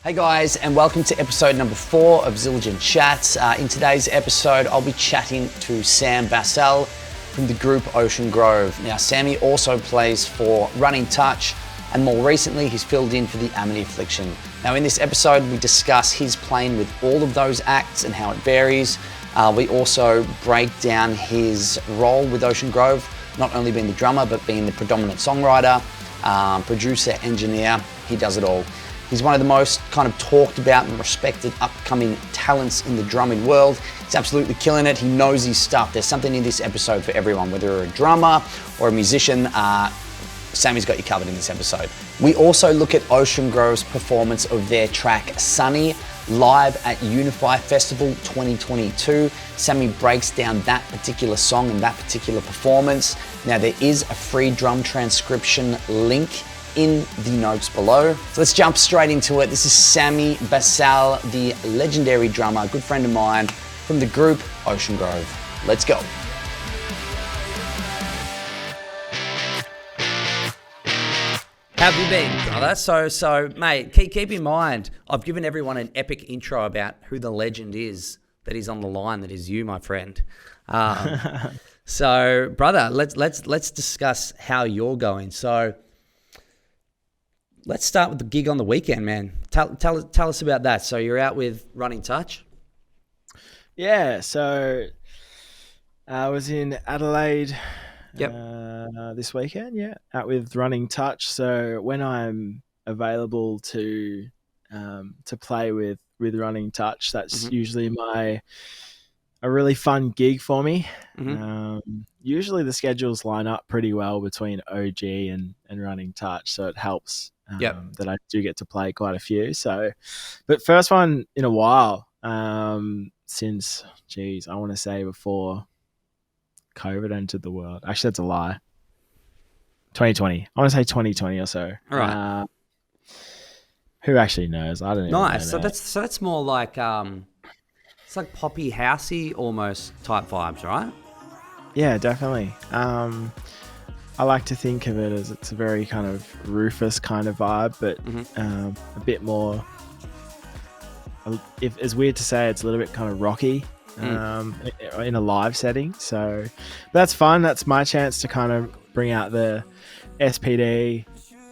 Hey guys, and welcome to episode number 4 of Zildjian Chats. In today's episode, I'll be chatting to Sam Bassal from the group Ocean Grove. Now, Sammy also plays for Running Touch, and more recently, he's filled in for the Amity Affliction. Now, in this episode, we discuss his playing with all of those acts and how it varies. We also break down his role with Ocean Grove, not only being the drummer, but being the predominant songwriter, producer, engineer. He does it all. He's one of the most kind of talked about and respected upcoming talents in the drumming world. He's absolutely killing it. He knows his stuff. There's something in this episode for everyone, whether you're a drummer or a musician. Sammy's got you covered in this episode. We also look at Ocean Grove's performance of their track Sunny live at Unify Festival 2022. Sammy breaks down that particular song and that particular performance. Now, there is a free drum transcription link in the notes below. So let's jump straight into it. This is Sammy Bassal, the legendary drummer, a good friend of mine from the group Ocean Grove. Let's go. How have you been, brother? So, mate, keep in mind, I've given everyone an epic intro about who the legend is that is on the line, that is you, my friend. So, brother, let's discuss how you're going. So, let's start with the gig on the weekend, man. Tell us about that. So you're out with Running Touch? Yeah, so I was in Adelaide this weekend, out with Running Touch. So when I'm available to play with Running Touch, that's usually a really fun gig for me. Usually the schedules line up pretty well between OG and Running Touch, so it helps that I do get to play quite a few. So, but first one in a while, since, I want to say before COVID entered the world. Actually, that's a lie. 2020. I want to say 2020 or so. All right. Who actually knows? I don't even know. Nice. So that's more like it's like poppy housey almost type vibes, right? Yeah, definitely. I like to think of it as it's a very kind of Rufus kind of vibe, but a bit more, if it's weird to say, it's a little bit kind of rocky in a live setting. So that's fun. That's my chance to kind of bring out the SPD,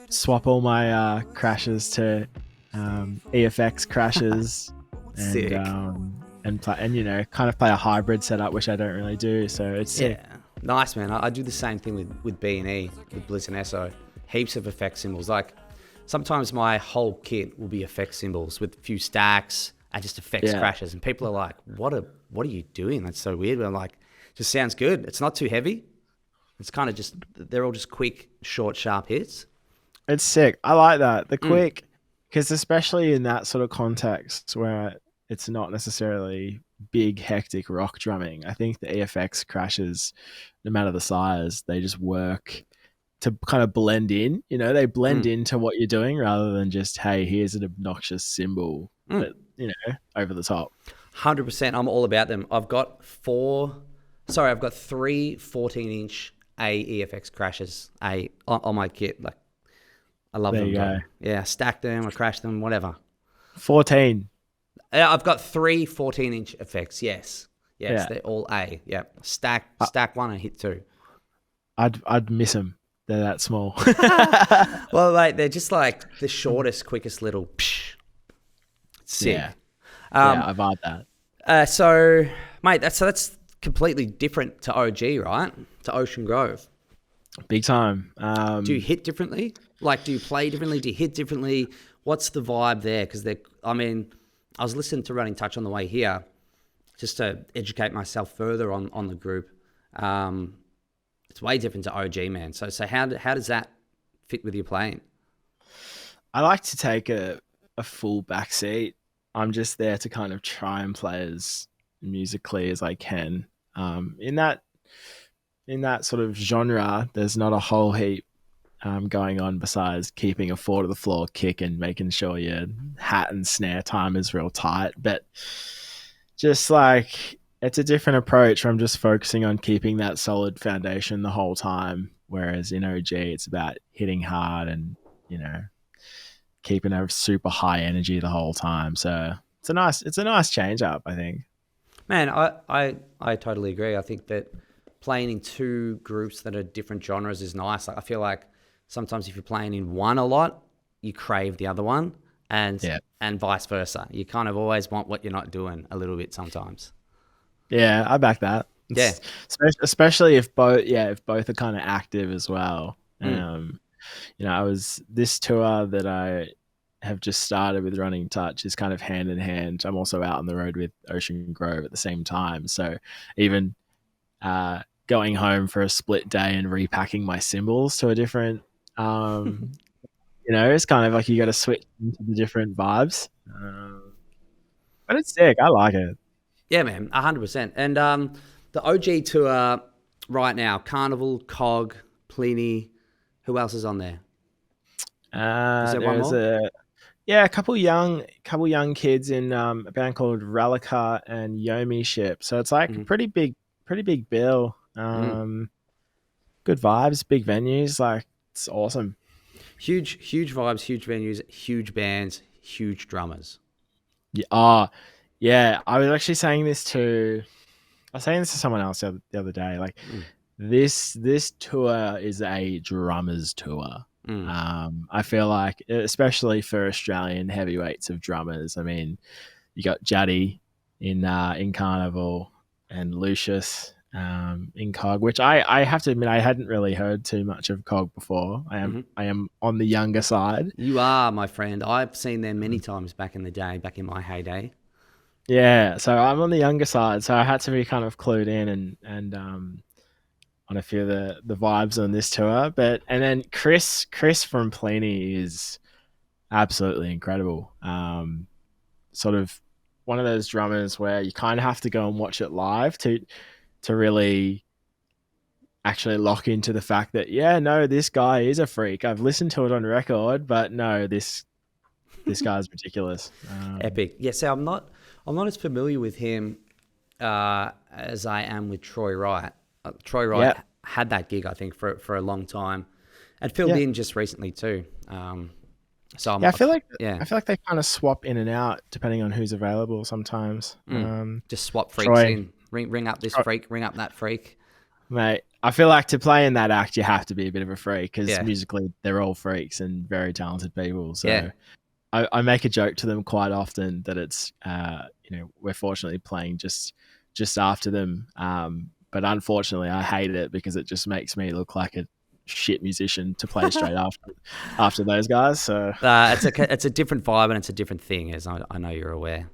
swap all my crashes to EFX crashes and play, and kind of play a hybrid setup, which I don't really do. So it's sick. Nice, man. I do the same thing with B&E, with Bliss and SO. Heaps of effect symbols. Like, sometimes my whole kit will be effect symbols with a few stacks and just effects crashes. And people are like, what are you doing? That's so weird. But I'm like, just sounds good. It's not too heavy. It's kind of just, they're all just quick, short, sharp hits. It's sick. I like that. The quick, because especially in that sort of context where it's not necessarily big, hectic rock drumming, I think the EFX crashes, no matter the size, they just work to kind of blend in. They blend into what you're doing rather than just, hey, here's an obnoxious cymbal, but, over the top. 100%. I'm all about them. I've got 3 14-inch EFX crashes on my kit. Like, I love them. There you go. Yeah, stack them or crash them, whatever. 14. I've got 3 14-inch effects. Yes, Yeah. They're all A. Yeah, stack one and hit 2. I'd miss them. They're that small. Well, like, they're just like the shortest, quickest little. Psh. Sick. Yeah, I vibe that. So, mate, that's completely different to OG, right? To Ocean Grove. Big time. Do you hit differently? Like, do you play differently? Do you hit differently? What's the vibe there? Because I was listening to Running Touch on the way here just to educate myself further on the group. It's way different to OG, man. So how does that fit with your playing? I like to take a full backseat. I'm just there to kind of try and play as musically as I can. In that sort of genre, there's not a whole heap going on besides keeping a 4 to the floor kick and making sure your hat and snare time is real tight. But just like, it's a different approach where I'm just focusing on keeping that solid foundation the whole time. Whereas in OG, it's about hitting hard and, keeping a super high energy the whole time. So it's a nice change up, I think. Man, I totally agree. I think that playing in two groups that are different genres is nice. Like, I feel like sometimes if you're playing in one a lot, you crave the other one, and Yeah. and vice versa. You kind of always want what you're not doing a little bit sometimes. Yeah, I back that. Yeah. Especially if both are kind of active as well. Mm. I was this tour that I have just started with Running Touch is kind of hand in hand. I'm also out on the road with Ocean Grove at the same time. So even going home for a split day and repacking my cymbals to a different, it's kind of like you got to switch into the different vibes. But it's sick. I like it. Yeah, man, 100%. And the OG tour right now: Carnival, Cog, Pliny. Who else is on there? Is there one There's more? a couple young kids in a band called Rallica and Yomi Ship. So it's like a Mm-hmm. pretty big bill. Mm. Good vibes, big venues. Like it's awesome. Huge vibes, huge venues, huge bands, huge drummers. Yeah. Yeah. I was saying this to someone else the other day. Like Mm. this tour is a drummers tour. Mm. I feel like, especially for Australian heavyweights of drummers. I mean, you got Juddy in Carnival and Lucius in Cog, which I have to admit I hadn't really heard too much of Cog before. Mm-hmm. I am on the younger side. You are, my friend. I've seen them many times back in the day, back in my heyday. Yeah, so I'm on the younger side, so I had to be kind of clued in and on a few of the vibes on this tour. And then Chris from Pliny is absolutely incredible. Sort of one of those drummers where you kind of have to go and watch it live to really actually lock into the fact that this guy is a freak. I've listened to it on record, but no, this guy's ridiculous. Epic. Yeah, so I'm not as familiar with him as I am with Troy Wright. Troy Wright Yeah, had that gig, I think, for a long time, and filled yeah, in just recently too. So I'm, yeah. yeah, I feel like they kind of swap in and out depending on who's available sometimes. just swap freaks Troy, in. Ring up this Troy, freak, ring up that freak. mate. I feel like to play in that act, you have to be a bit of a freak because Yeah, musically they're all freaks and very talented people. yeah. So I make a joke to them quite often that it's we're fortunately playing just after them, but unfortunately I hate it because it just makes me look like a shit musician to play straight after those guys. So It's a different vibe and it's a different thing, as I know you're aware.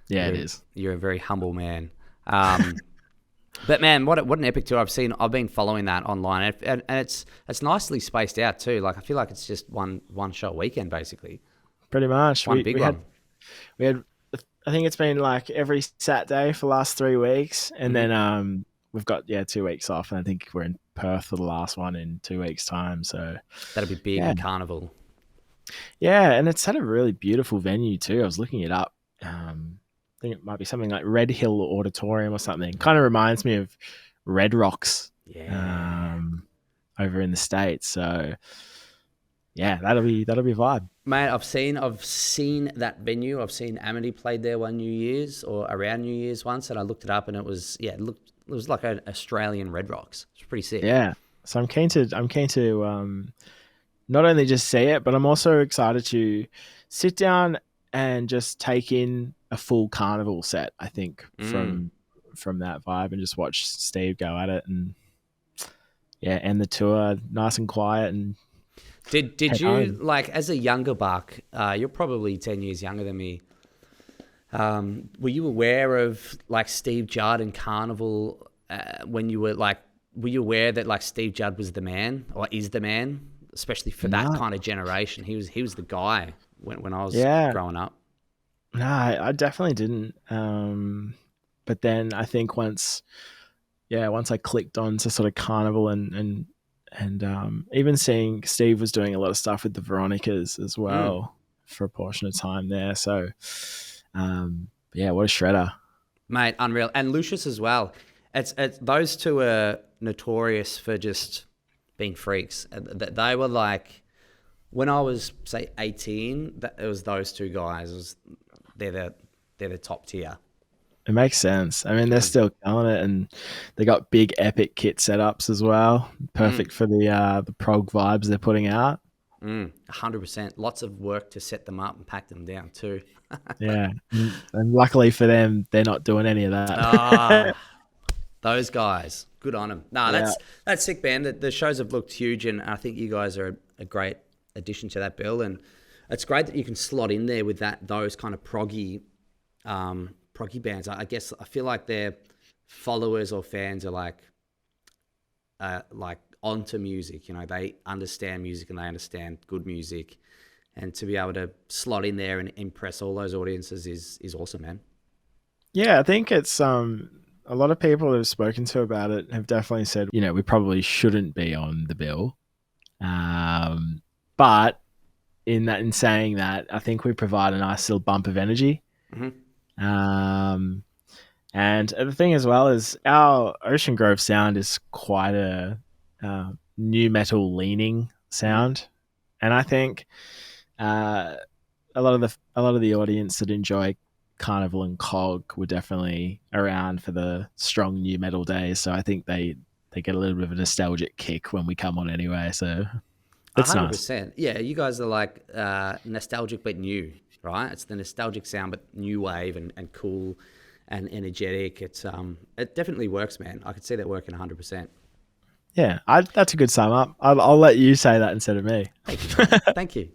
yeah, it is. You're a very humble man. But man, what an epic tour! I've been following that online, and it's nicely spaced out too. Like I feel like it's just one shot weekend basically, Pretty much. one big one. We had I think it's been like every Saturday for the last 3 weeks, and Mm-hmm. then we've got 2 weeks off, and I think we're in Perth for the last one in 2 weeks' time. So That'll be big yeah, in Carnival. yeah, and it's had a really beautiful venue too. I was looking it up. I think it might be something like Red Hill Auditorium or something. Kind of reminds me of Red Rocks Yeah, over in the States. So yeah, that'll be a vibe. mate. I've seen that venue. I've seen Amity played there one New Year's or around New Year's once, and I looked it up, and it was it was like an Australian Red Rocks. It's pretty sick. Yeah. So I'm keen to not only just see it, but I'm also excited to sit down and just take in a full carnival set. I think Mm. from that vibe and just watch Steve go at it and end the tour nice and quiet and Did head you, home. like, as a younger buck? You're probably 10 years younger than me. Were you aware of like Steve Judd and Carnival when you were like? Were you aware that like Steve Judd was the man or is the man, especially for that No, kind of generation? He was the guy when I was yeah, growing up. no, I definitely didn't. But then I think once I clicked on to sort of carnival and even seeing Steve was doing a lot of stuff with the Veronicas as Mm. well for a portion of time there. So, what a shredder. Mate, unreal. And Lucius as well. It's those two are notorious for just being freaks. They were like when I was say 18, it was those two guys. They're the top tier. It makes sense. I mean, they're still killing it, and they got big epic kit setups as well. Perfect for the prog vibes they're putting out. 100%. Lots of work to set them up and pack them down too. Yeah, and luckily for them, they're not doing any of that. Those guys, good on them. No, Yeah. that's sick, man. The shows have looked huge, and I think you guys are a great addition to that bill. And it's great that you can slot in there with those kind of proggy bands. I guess I feel like their followers or fans are like onto music. You know, they understand music and they understand good music, and to be able to slot in there and impress all those audiences is awesome, man. Yeah, I think it's a lot of people who've spoken to about it have definitely said, we probably shouldn't be on the bill. But in saying that, I think we provide a nice little bump of energy. And the thing as well is our Ocean Grove sound is quite a new metal leaning sound, and I think a lot of the audience that enjoy Carnival and Cog were definitely around for the strong new metal days. So I think they get a little bit of a nostalgic kick when we come on anyway. So it's 100%. Nice. Yeah, you guys are like nostalgic but new, right? It's the nostalgic sound but new wave and cool and energetic. It definitely works, man. I could see that working 100%. Yeah, that's a good sum up. I'll let you say that instead of me. Thank you. Thank you.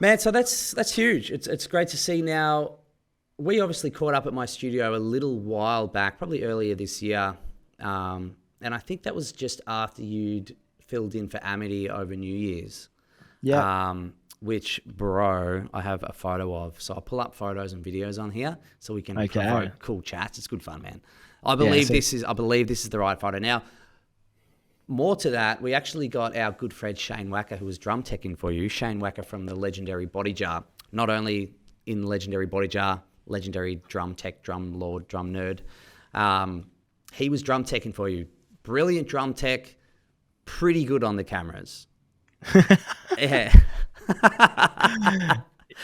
Man, so that's huge. It's great to see now. We obviously caught up at my studio a little while back, probably earlier this year. And I think that was just after you'd filled in for Amity over New Year's. Yeah. Which, bro, I have a photo of. So I'll pull up photos and videos on here so we can provoke cool chats. It's good fun, man. I believe this is the right photo. Now, more to that, we actually got our good friend Shane Wacker, who was drum teching for you. Shane Wacker from the legendary Body Jar. Not only in legendary Body Jar, legendary drum tech, drum lord, drum nerd. He was drum teching for you. Brilliant drum tech. Pretty good on the cameras. Yeah.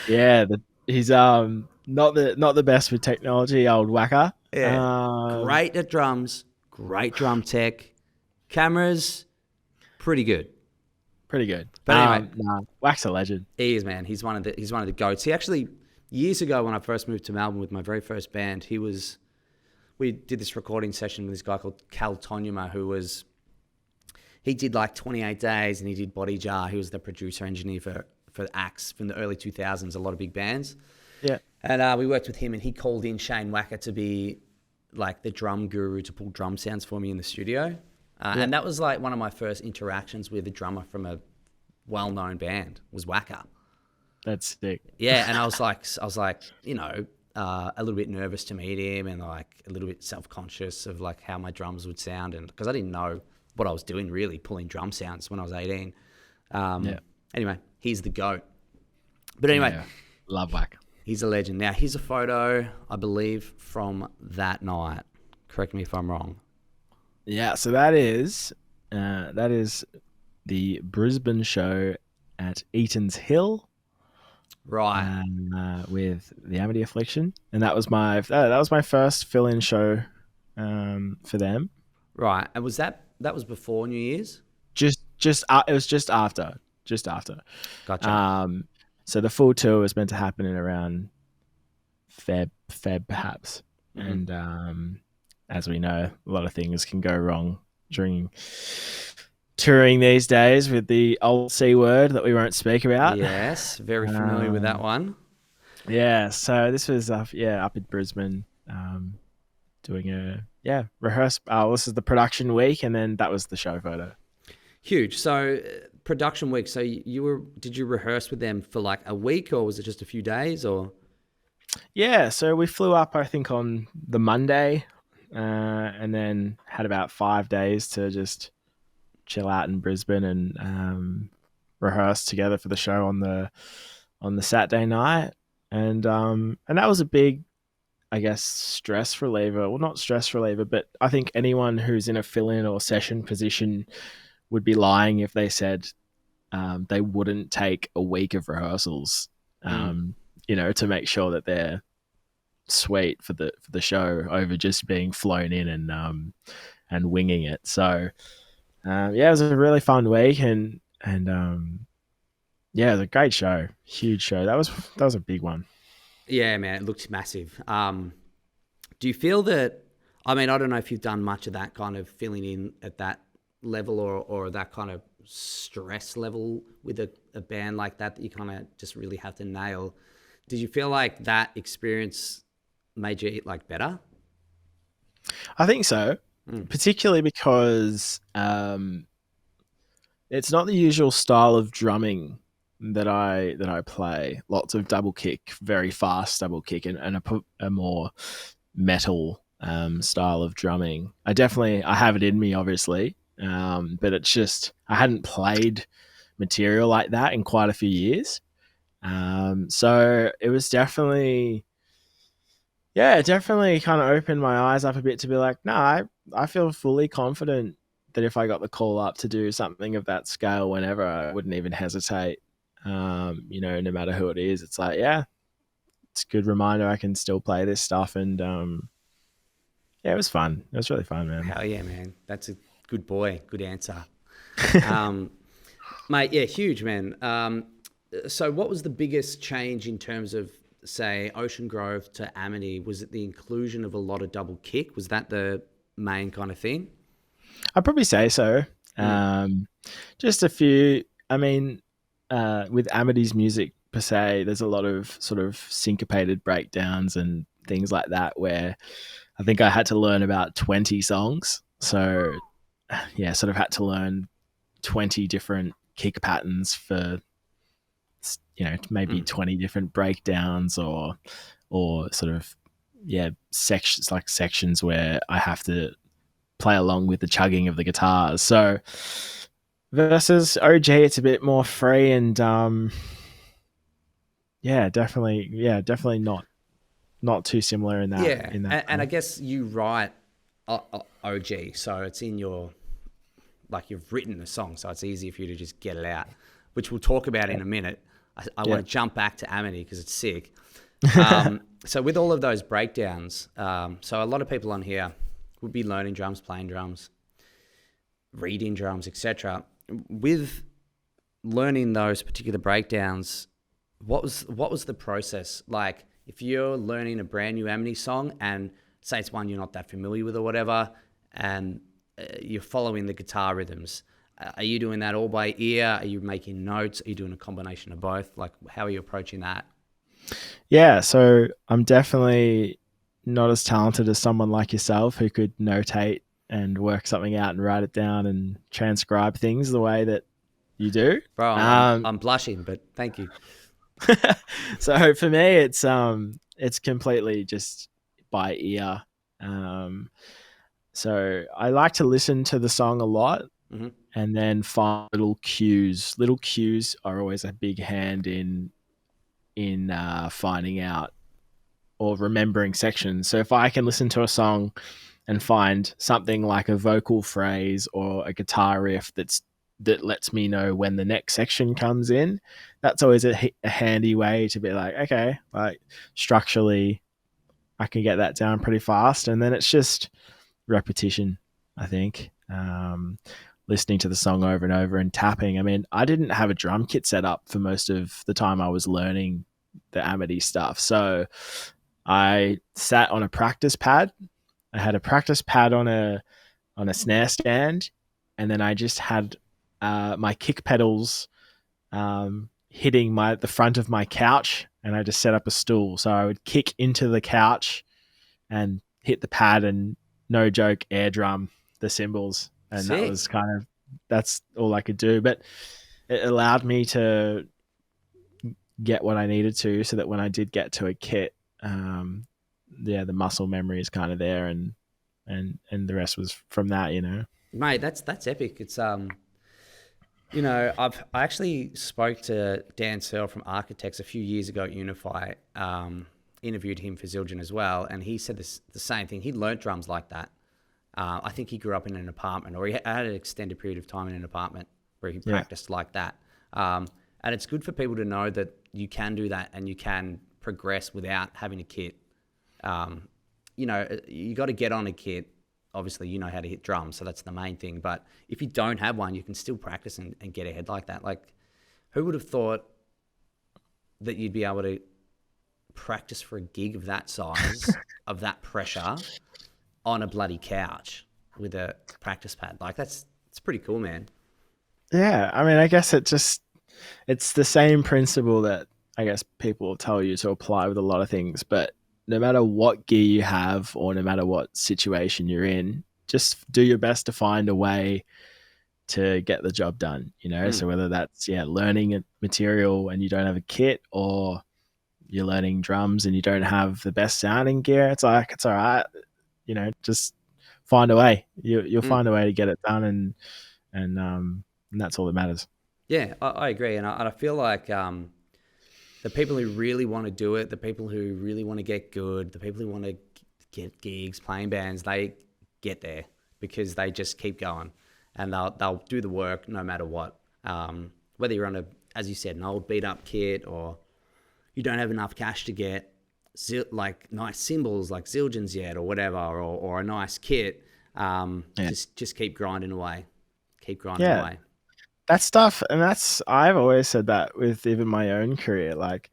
Yeah, he's not the best with technology, old Wacker. Yeah. Great at drums, great drum tech. Cameras, pretty good. Pretty good. But anyway, Wack's a legend. He is, man. He's one of the goats. He actually, years ago when I first moved to Melbourne with my very first band, we did this recording session with this guy called Cal Tonyuma, he did like 28 Days and he did Body Jar. He was the producer engineer for Axe from the early 2000s, a lot of big bands. Yeah. And we worked with him, and he called in Shane Wacker to be like the drum guru to pull drum sounds for me in the studio. And that was like one of my first interactions with a drummer from a well-known band was Wacker. That's sick. Yeah, and I was like, a little bit nervous to meet him, and like a little bit self-conscious of like how my drums would sound, and because I didn't know what I was doing really, pulling drum sounds when I was 18. Anyway, he's the GOAT. But anyway, love Wacker. He's a legend. Now, here's a photo, I believe, from that night. Correct me if I'm wrong. Yeah, so that is the Brisbane show at Eaton's Hill, right? With the Amity Affliction, and that was my first fill-in show for them. Right, and that was before New Year's? It was just after. Gotcha. So the full tour was meant to happen in around Feb perhaps, and as we know, a lot of things can go wrong during touring these days with the old C word that we won't speak about. Yes, very familiar with that one. Yeah, so this was up in Brisbane, doing a rehearse. This is the production week, and then that was the show photo. Huge. So production week. So did you rehearse with them for like a week, or was it just a few days, or? Yeah, so we flew up, I think, on the Monday. And then had about 5 days to just chill out in Brisbane and rehearse together for the show on the Saturday night, and that was a big, I guess, stress reliever. Well, not stress reliever, but I think anyone who's in a fill-in or session position would be lying if they said they wouldn't take a week of rehearsals, to make sure that they're sweet for the show over just being flown in and winging it. So it was a really fun week, and it was a great show, huge show. That was a big one. Yeah, man, it looked massive. Do you feel that? I mean, I don't know if you've done much of that kind of filling in at that level or that kind of stress level with a band like that you kind of just really have to nail. Did you feel like that experience made you like better? I think so, particularly because it's not the usual style of drumming that I play. Lots of double kick, very fast double kick, and a more metal style of drumming. I have it in me, obviously, but it's just I hadn't played material like that in quite a few years. So it was definitely kind of opened my eyes up a bit to be like, no, I feel fully confident that if I got the call up to do something of that scale whenever, I wouldn't even hesitate. No matter who it is, it's like, yeah, it's a good reminder I can still play this stuff. And it was fun. It was really fun, man. Hell yeah, man. That's a good boy. Good answer. Mate, yeah, huge, man. So what was the biggest change in terms of, say, Ocean Grove to Amity? Was it the inclusion of a lot of double kick? Was that the main kind of thing? I'd probably say so. Just a few. I mean, with Amity's music per se, there's a lot of sort of syncopated breakdowns and things like that where I think I had to learn about 20 songs. So, yeah, sort of had to learn 20 different kick patterns for, maybe 20 different breakdowns or sort of, sections where I have to play along with the chugging of the guitars. So versus OG, it's a bit more free and definitely not too similar in that. Yeah, and I guess you write OG, so it's in your, like you've written the song, so it's easy for you to just get it out, which we'll talk about in a minute. I want to jump back to Amity because it's sick. So with all of those breakdowns, so a lot of people on here would be learning drums, playing drums, reading drums, etc. With learning those particular breakdowns, what was the process like? If you're learning a brand new Amity song and say it's one you're not that familiar with or whatever, and you're following the guitar rhythms, are you doing that all by ear? Are you making notes? Are you doing a combination of both? Like, how are you approaching that? Yeah, so I'm definitely not as talented as someone like yourself who could notate and work something out and write it down and transcribe things the way that you do. Bro, I'm blushing, but thank you. So for me, it's completely just by ear. So I like to listen to the song a lot and then find little cues. Little cues are always a big hand in finding out or remembering sections. So if I can listen to a song and find something like a vocal phrase or a guitar riff that lets me know when the next section comes in, that's always a handy way to be like, okay, like structurally I can get that down pretty fast. And then it's just repetition, I think. Listening to the song over and over and tapping. I mean, I didn't have a drum kit set up for most of the time I was learning the Amity stuff. So I sat on a practice pad. I had a practice pad on a snare stand, and then I just had my kick pedals hitting the front of my couch, and I just set up a stool. So I would kick into the couch and hit the pad and, no joke, air drum the cymbals. And sick. That's all I could do. But it allowed me to get what I needed to, so that when I did get to a kit, the muscle memory is kind of there, and the rest was from that, Mate, that's epic. It's I actually spoke to Dan Searle from Architects a few years ago at Unify, interviewed him for Zildjian as well, and he said the same thing. He learnt drums like that. I think he grew up in an apartment, or he had an extended period of time in an apartment where he practiced like that. And it's good for people to know that you can do that and you can progress without having a kit. You got to get on a kit. Obviously, you know how to hit drums, so that's the main thing. But if you don't have one, you can still practice and get ahead like that. Like, who would have thought that you'd be able to practice for a gig of that size, of that pressure, on a bloody couch with a practice pad? Like, it's pretty cool, man. Yeah, I mean, I guess it's the same principle that I guess people will tell you to apply with a lot of things, but no matter what gear you have or no matter what situation you're in, just do your best to find a way to get the job done, So whether that's, learning a material and you don't have a kit, or you're learning drums and you don't have the best sounding gear, it's like, it's all right, just find a way. You'll find a way to get it done, and that's all that matters. Yeah, I agree. And I feel like the people who really want to do it, the people who really want to get good, the people who want to get gigs, playing bands, they get there because they just keep going and they'll do the work no matter what. Whether you're on as you said, an old beat up kit, or you don't have enough cash to get like nice cymbals like Zildjians yet, or whatever, or a nice kit, just keep grinding away. Keep grinding away. That stuff, and I've always said that with even my own career. Like,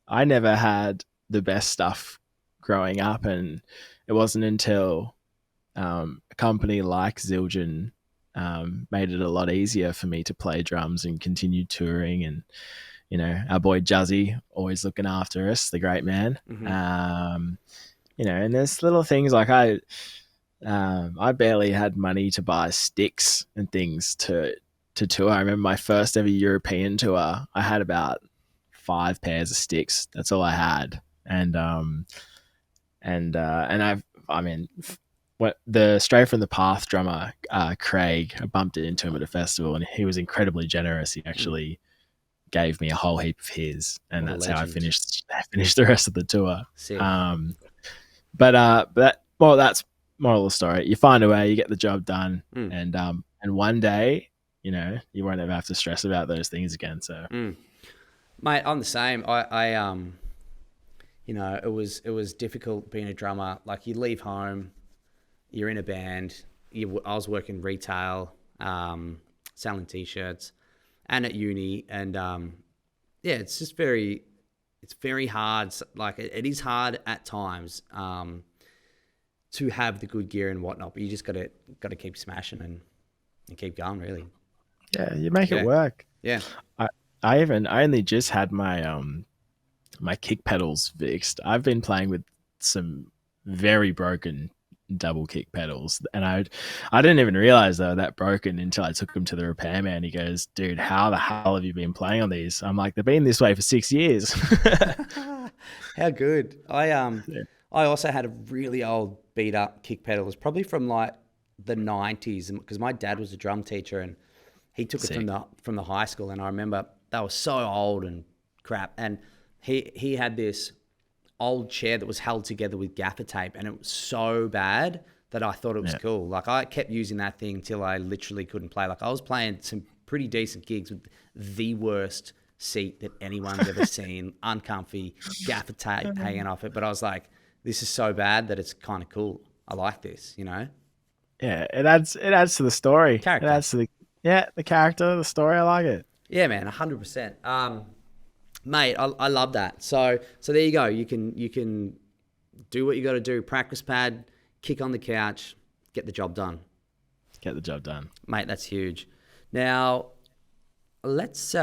I never had the best stuff growing up, and it wasn't until a company like Zildjian made it a lot easier for me to play drums and continue touring. And our boy Juzzy always looking after us, the great man. And there's little things like I barely had money to buy sticks and things to tour. I remember my first ever European tour, I had about 5 pairs of sticks. That's all I had. And the Stray from the Path drummer, Craig, I bumped into him at a festival, and he was incredibly generous. He actually gave me a whole heap of his, and that's how I finished the rest of the tour. But that's moral of the story. You find a way, you get the job done, and one day, you won't ever have to stress about those things again. So, mate, I'm the same. It was difficult being a drummer. Like, you leave home, you're in a band. I was working retail, selling t-shirts, and at uni, and it's just it's very hard. Like, it is hard at times to have the good gear and whatnot, but you just got to keep smashing and keep going, really. Yeah, you make it work. Yeah. I only just had my my kick pedals fixed. I've been playing with some very broken double kick pedals, and I didn't even realize they were that broken until I took them to the repairman. He goes, "Dude, how the hell have you been playing on these?" I'm like, "They've been this way for 6 years." How good. I also had a really old beat up kick pedal. It was probably from like the 90s, because my dad was a drum teacher and he took it from the high school, and I remember they were so old and crap, and he had this old chair that was held together with gaffer tape, and it was so bad that I thought it was cool. Like, I kept using that thing till I literally couldn't play. Like, I was playing some pretty decent gigs with the worst seat that anyone's ever seen, uncomfy, gaffer tape hanging off it, but I was like, this is so bad that it's kind of cool. I like this, Yeah, it adds to the story. Character. It adds to the character, the story. I like it. Yeah, man, 100%. Mate, I love that. So there you go. You can do what you got to do. Practice pad, kick on the couch, get the job done. Get the job done. Mate, that's huge. Now, let's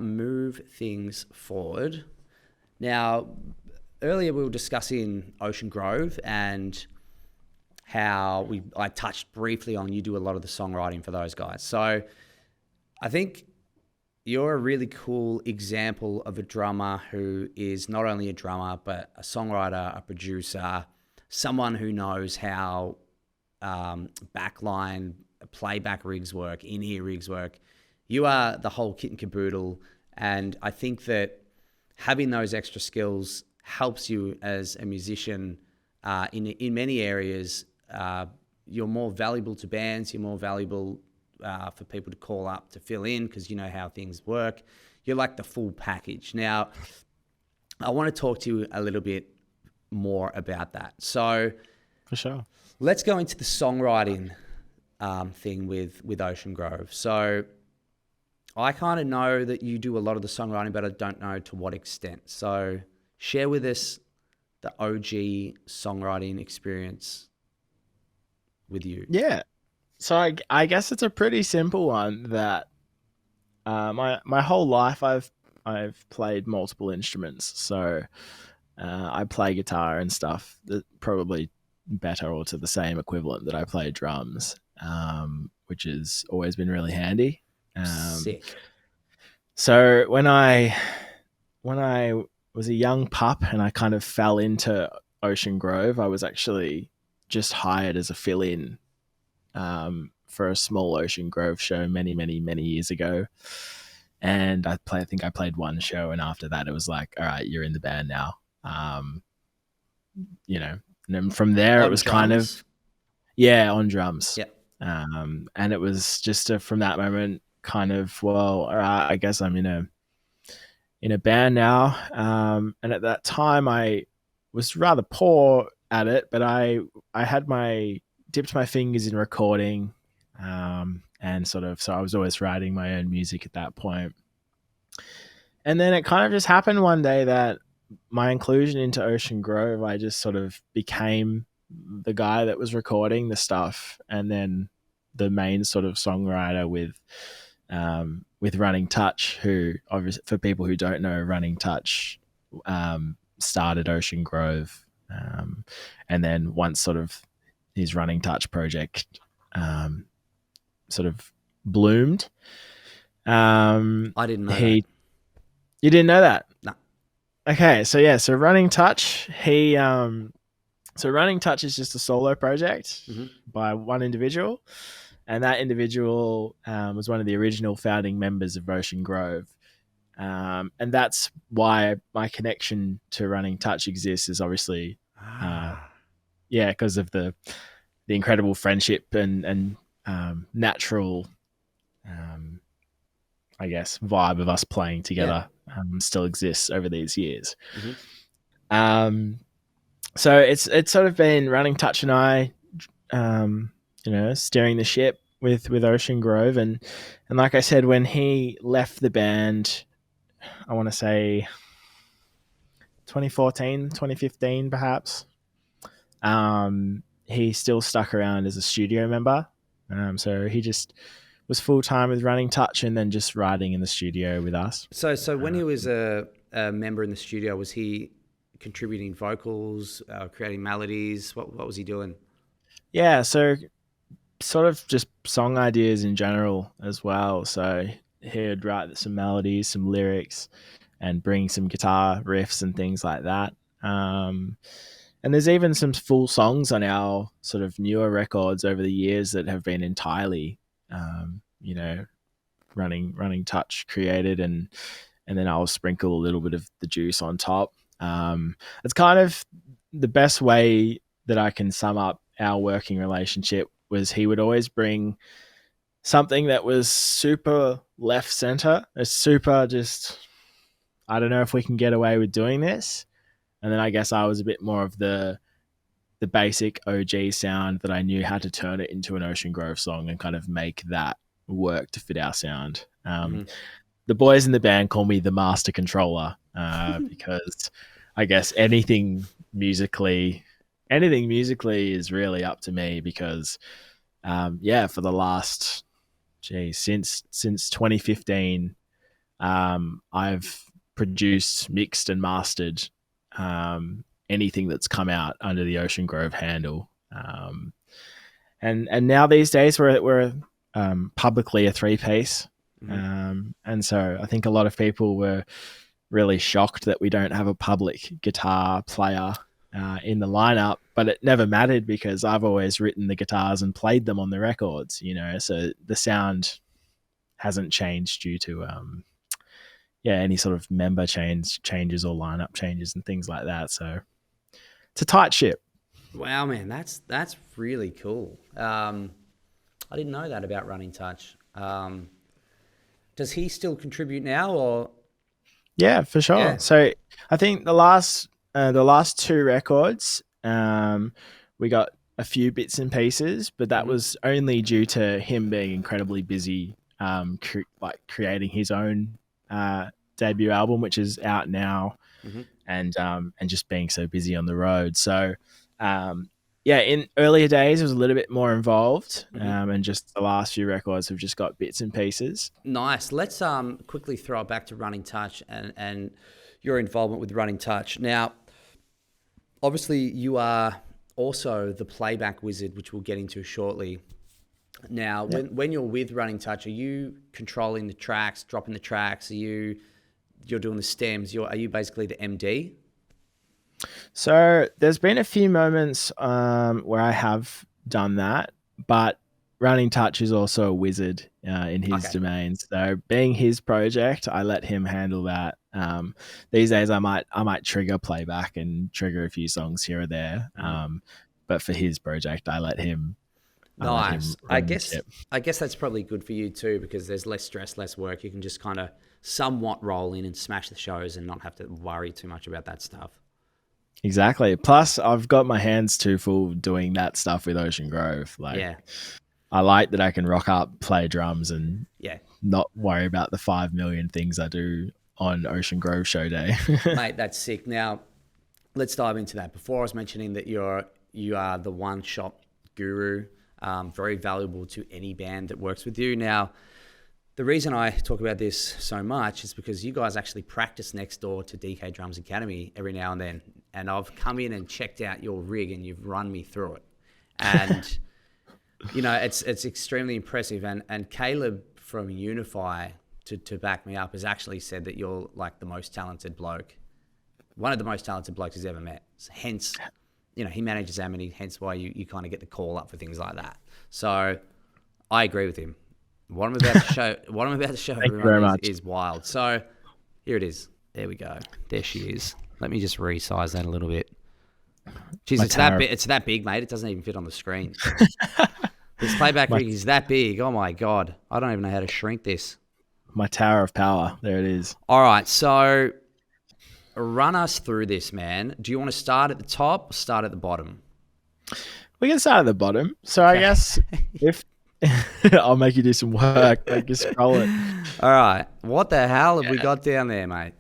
move things forward. Now, earlier we were discussing Ocean Grove and how I touched briefly on you do a lot of the songwriting for those guys. So I think you're a really cool example of a drummer who is not only a drummer, but a songwriter, a producer, someone who knows how backline, playback rigs work, in-ear rigs work. You are the whole kit and caboodle, and I think that having those extra skills helps you as a musician in many areas. You're more valuable to bands, you're more valuable for people to call up to fill in because you know how things work. You're like the full package. Now, I want to talk to you a little bit more about that. So, For sure. let's go into the songwriting thing with Ocean Grove. So, I kind of know that you do a lot of the songwriting, but I don't know to what extent. So, share with us the OG songwriting experience with you. Yeah. So I guess it's a pretty simple one that my whole life I've played multiple instruments. So I play guitar and stuff that probably better or to the same equivalent that I play drums, which has always been really handy. Sick. So when I was a young pup and I kind of fell into Ocean Grove, I was actually just hired as a fill-in for a small Ocean Grove show many, many, many years ago. And I think I played one show, and after that, it was like, all right, you're in the band now. You know, and then from there, On it was drums? kind of, yeah, on drums. Yeah. And it was just from that moment, kind of, well, all right, I guess I'm in a band now. And at that time, I was rather poor at it, but I had dipped my fingers in recording, and sort of, so I was always writing my own music at that point. And then it kind of just happened one day that my inclusion into Ocean Grove, I just sort of became the guy that was recording the stuff, and then the main sort of songwriter with Running Touch, who obviously, for people who don't know, Running Touch started Ocean Grove, and then once sort of his Running Touch project sort of bloomed. I didn't know that. You didn't know that? No. Okay, so yeah, so Running Touch, so Running Touch is just a solo project by one individual, and that individual was one of the original founding members of Ocean Grove. And that's why my connection to Running Touch exists, is obviously, because of the incredible friendship and natural, I guess, vibe of us playing together still exists over these years. So it's sort of been Running Touch and I, steering the ship with Ocean Grove, and like I said, when he left the band, I want to say 2014, 2015, perhaps. He still stuck around as a studio member. So he just was full time with Running Touch and then just writing in the studio with us. So when he was a member in the studio, was he contributing vocals, creating melodies? What was he doing? Yeah, so sort of just song ideas in general as well. So he'd write some melodies, some lyrics, and bring some guitar riffs and things like that. And there's even some full songs on our sort of newer records over the years that have been entirely, Running Touch created, and then I'll sprinkle a little bit of the juice on top. It's kind of the best way that I can sum up our working relationship was he would always bring something that was super left center, a super just, I don't know if we can get away with doing this. And then I guess I was a bit more of the basic OG sound that I knew how to turn it into an Ocean Grove song and kind of make that work to fit our sound. The boys in the band call me the master controller because I guess anything musically is really up to me because, for the last, since 2015, I've produced, mixed, and mastered anything that's come out under the Ocean Grove handle. And now these days we're publicly a 3-piece. And so I think a lot of people were really shocked that we don't have a public guitar player in the lineup, but it never mattered because I've always written the guitars and played them on the records, so the sound hasn't changed due to any sort of member changes or lineup changes and things like that. So it's a tight ship. Wow, man, that's really cool. I didn't know that about Running Touch. Does he still contribute now, or? Yeah, for sure. Yeah. So I think the last two records, we got a few bits and pieces, but that Mhm. was only due to him being incredibly busy, creating his own debut album, which is out now, Mhm. and just being so busy on the road. So, yeah, in earlier days, it was a little bit more involved, Mhm. and just the last few records have just got bits and pieces. Nice. Let's quickly throw it back to Running Touch and your involvement with Running Touch. Now, obviously, you are also the playback wizard, which we'll get into shortly. Now, Yeah. when you're with Running Touch, are you controlling the tracks, dropping the tracks? You're doing the stems? Are you basically the MD? So there's been a few moments where I have done that, but Running Touch is also a wizard in his Okay. domain. So being his project, I let him handle that. These days, I might trigger playback and trigger a few songs here or there. But for his project, I let him Nice. I run the guess ship. I guess that's probably good for you too, because there's less stress, less work. You can just kind of somewhat roll in and smash the shows and not have to worry too much about that stuff. Exactly. Plus, I've got my hands too full doing that stuff with Ocean Grove. Like, Yeah. I like that I can rock up, play drums, and Yeah. not worry about the 5 million things I do on Ocean Grove show day. Mate, that's sick. Now, let's dive into that. Before I was mentioning that you are the one shot guru, very valuable to any band that works with you. Now, the reason I talk about this so much is because you guys actually practice next door to DK Drums Academy every now and then. And I've come in and checked out your rig and you've run me through it. And, it's extremely impressive. And Caleb from Unify, to back me up, has actually said that you're like the most talented bloke, one of the most talented blokes he's ever met. Hence, he manages Amity, hence why you kind of get the call up for things like that. So I agree with him. What I'm about to show Thank you very everyone much. is wild. So here it is. There we go. There she is. Let me just resize that a little bit. Jeez, My it's that tower, big. It's that big, mate. It doesn't even fit on the screen. This playback my rig is that big. Oh my god. I don't even know how to shrink this. my tower of power. There it is. All right. So run us through this, man. Do you want to start at the top or start at the bottom? We can start at the bottom. So I guess if I'll make you do some work, make you scroll it. All right. What the hell have we got down there, mate?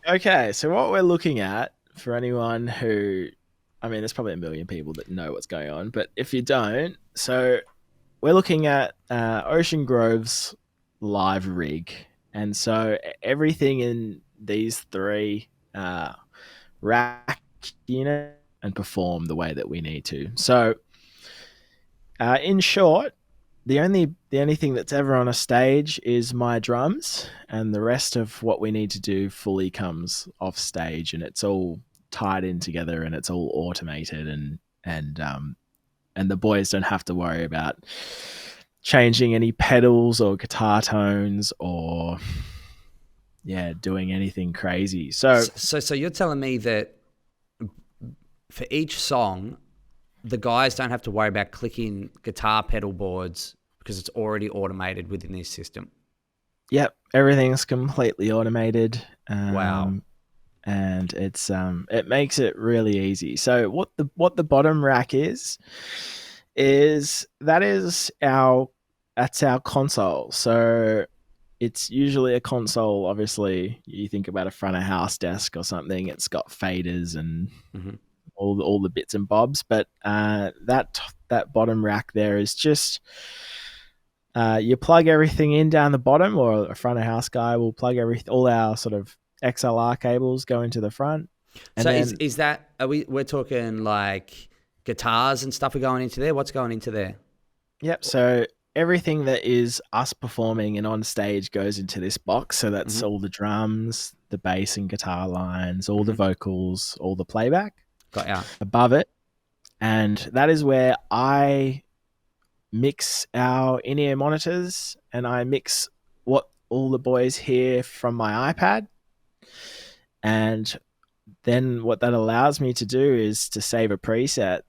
Okay, so what we're looking at, for anyone who, I mean, there's probably a million people that know what's going on, but if you don't, so we're looking at Ocean Grove's live rig. And so everything in these three rack unit and perform the way that we need to. So, in short, the only thing that's ever on a stage is my drums, and the rest of what we need to do fully comes off stage, and it's all tied in together, and it's all automated, and the boys don't have to worry about changing any pedals or guitar tones or doing anything crazy. So you're telling me that for each song, the guys don't have to worry about clicking guitar pedal boards because it's already automated within this system. Yep, everything's completely automated. Wow. And it makes it really easy. So what the bottom rack is that's our console. So it's usually a console. Obviously, you think about a front of house desk or something. It's got faders and all the bits and bobs. But that bottom rack there is just you plug everything in down the bottom, or a front of house guy will plug all our sort of XLR cables go into the front. And So then, is that, we're talking like guitars and stuff are going into there? What's going into there? yep. So everything that is us performing and on stage goes into this box. So that's all the drums, the bass and guitar lines, all the vocals, all the playback. Got ya. Above it. And that is where I mix our in-ear monitors, and I mix what all the boys hear from my iPad. And then what that allows me to do is to save a preset,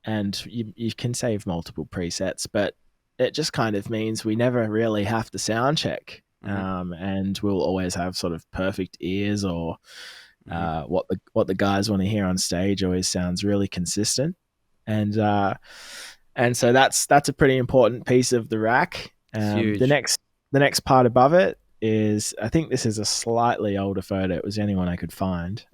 and you can save multiple presets, but it just kind of means we never really have to sound check. And we'll always have sort of perfect ears, or what the guys want to hear on stage always sounds really consistent. And so that's a pretty important piece of the rack. The next part above it is, I think this is a slightly older photo. It was the only one I could find.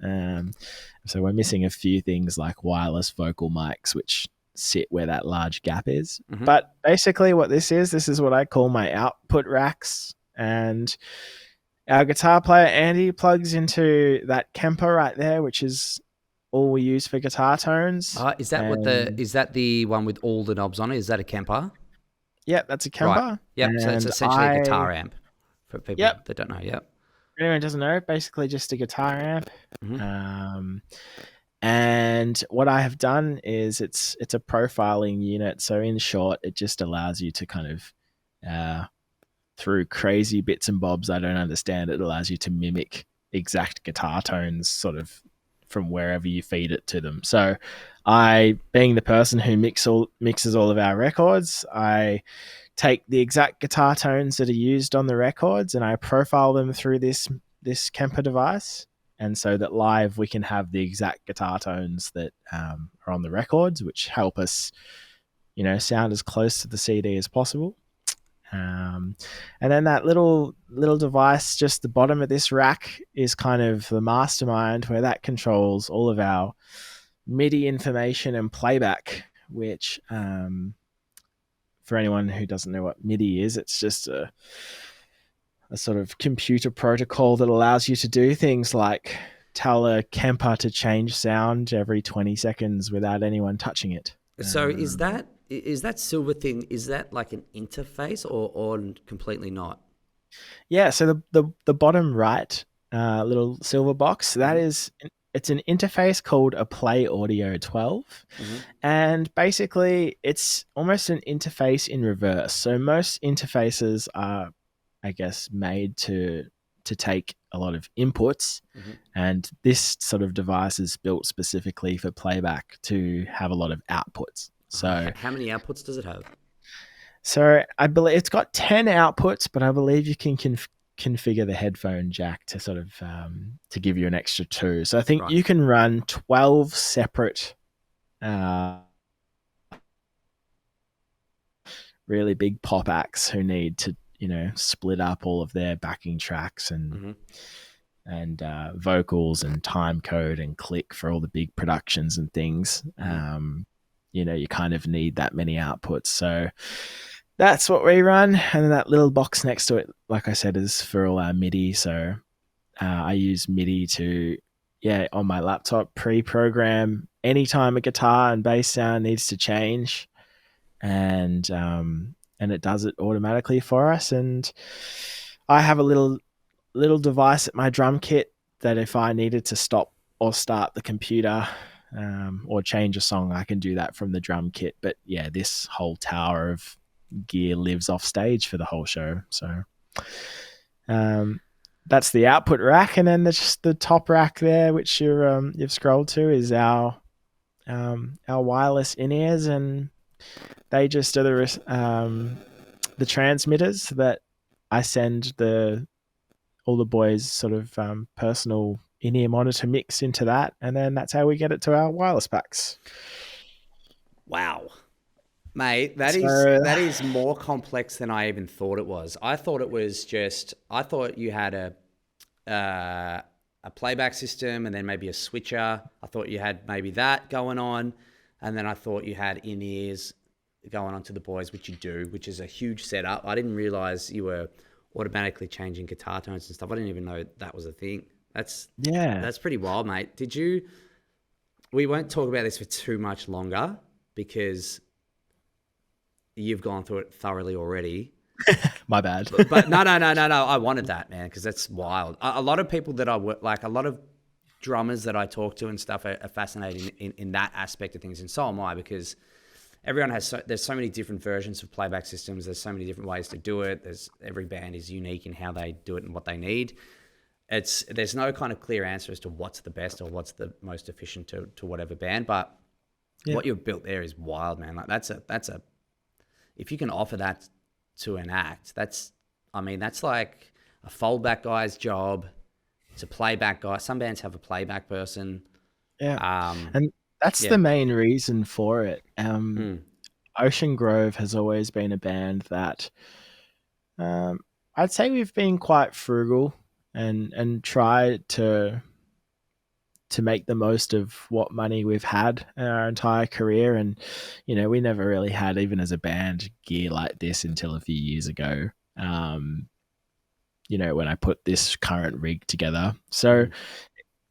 So we're missing a few things like wireless vocal mics, which sit where that large gap is. But basically what this is what I call my output racks. And our guitar player, Andy, plugs into that Kemper right there, which is all we use for guitar tones. Is that the one with all the knobs on it? Is that a Kemper? Yep, that's a Kemper. Right. Yep, so it's essentially a guitar amp for people that don't know. Yep. For anyone who doesn't know, basically just a guitar amp. And what I have done is it's a profiling unit. So in short, it just allows you to kind of, through crazy bits and bobs I don't understand, it allows you to mimic exact guitar tones sort of from wherever you feed it to them. So I, being the person who mixes all of our records, I take the exact guitar tones that are used on the records and I profile them through this Kemper device. And so that live we can have the exact guitar tones that are on the records, which help us, sound as close to the CD as possible. And then that little device, just the bottom of this rack, is kind of the mastermind where that controls all of our MIDI information and playback, which for anyone who doesn't know what MIDI is, it's just a sort of computer protocol that allows you to do things like tell a Kemper to change sound every 20 seconds without anyone touching it. So is that silver thing, is that like an interface or completely not? Yeah, so the bottom right little silver box, it's an interface called a Play Audio 12. And basically it's almost an interface in reverse. So most interfaces are, I guess, made to take a lot of inputs, and this sort of device is built specifically for playback to have a lot of outputs. So how many outputs does it have? So I believe it's got 10 outputs, but I believe you can configure the headphone jack to sort of to give you an extra 2. So I think you can run 12 separate really big pop acts who need to split up all of their backing tracks and vocals and time code and click for all the big productions and things. You kind of need that many outputs. So that's what we run. And then that little box next to it, like I said, is for all our MIDI. So I use MIDI to, on my laptop, pre-program anytime a guitar and bass sound needs to change. And it does it automatically for us. And I have a little device at my drum kit that if I needed to stop or start the computer or change a song, I can do that from the drum kit. But this whole tower of gear lives off stage for the whole show. So that's the output rack. And then there's the top rack there, which you've scrolled to, is our wireless in-ears, and they just are the transmitters that I send all the boys' sort of personal in-ear monitor mix into that, and then that's how we get it to our wireless packs. Wow, mate, that is more complex than I even thought it was. I thought you had a playback system and then maybe a switcher. I thought you had maybe that going on, and then I thought you had in-ears going on to the boys, which you do, which is a huge setup. I didn't realize you were automatically changing guitar tones and stuff. I didn't even know that was a thing. That's pretty wild, mate. We won't talk about this for too much longer because you've gone through it thoroughly already. My bad. But no. I wanted that, man, because that's wild. A lot of people that I work, like a lot of drummers that I talk to and stuff are fascinated in that aspect of things. And so am I, because everyone there's so many different versions of playback systems. There's so many different ways to do it. Every band is unique in how they do it and what they need. There's no kind of clear answer as to what's the best or what's the most efficient to whatever band. But what you've built there is wild, man. Like that's a if you can offer that to an act, that's like a foldback guy's job. It's a playback guy. Some bands have a playback person. Yeah. Um, And that's yeah. the main reason for it. Mm. Ocean Grove has always been a band that I'd say we've been quite frugal and tried to make the most of what money we've had in our entire career. And, we never really had, even as a band, gear like this until a few years ago. When I put this current rig together. So,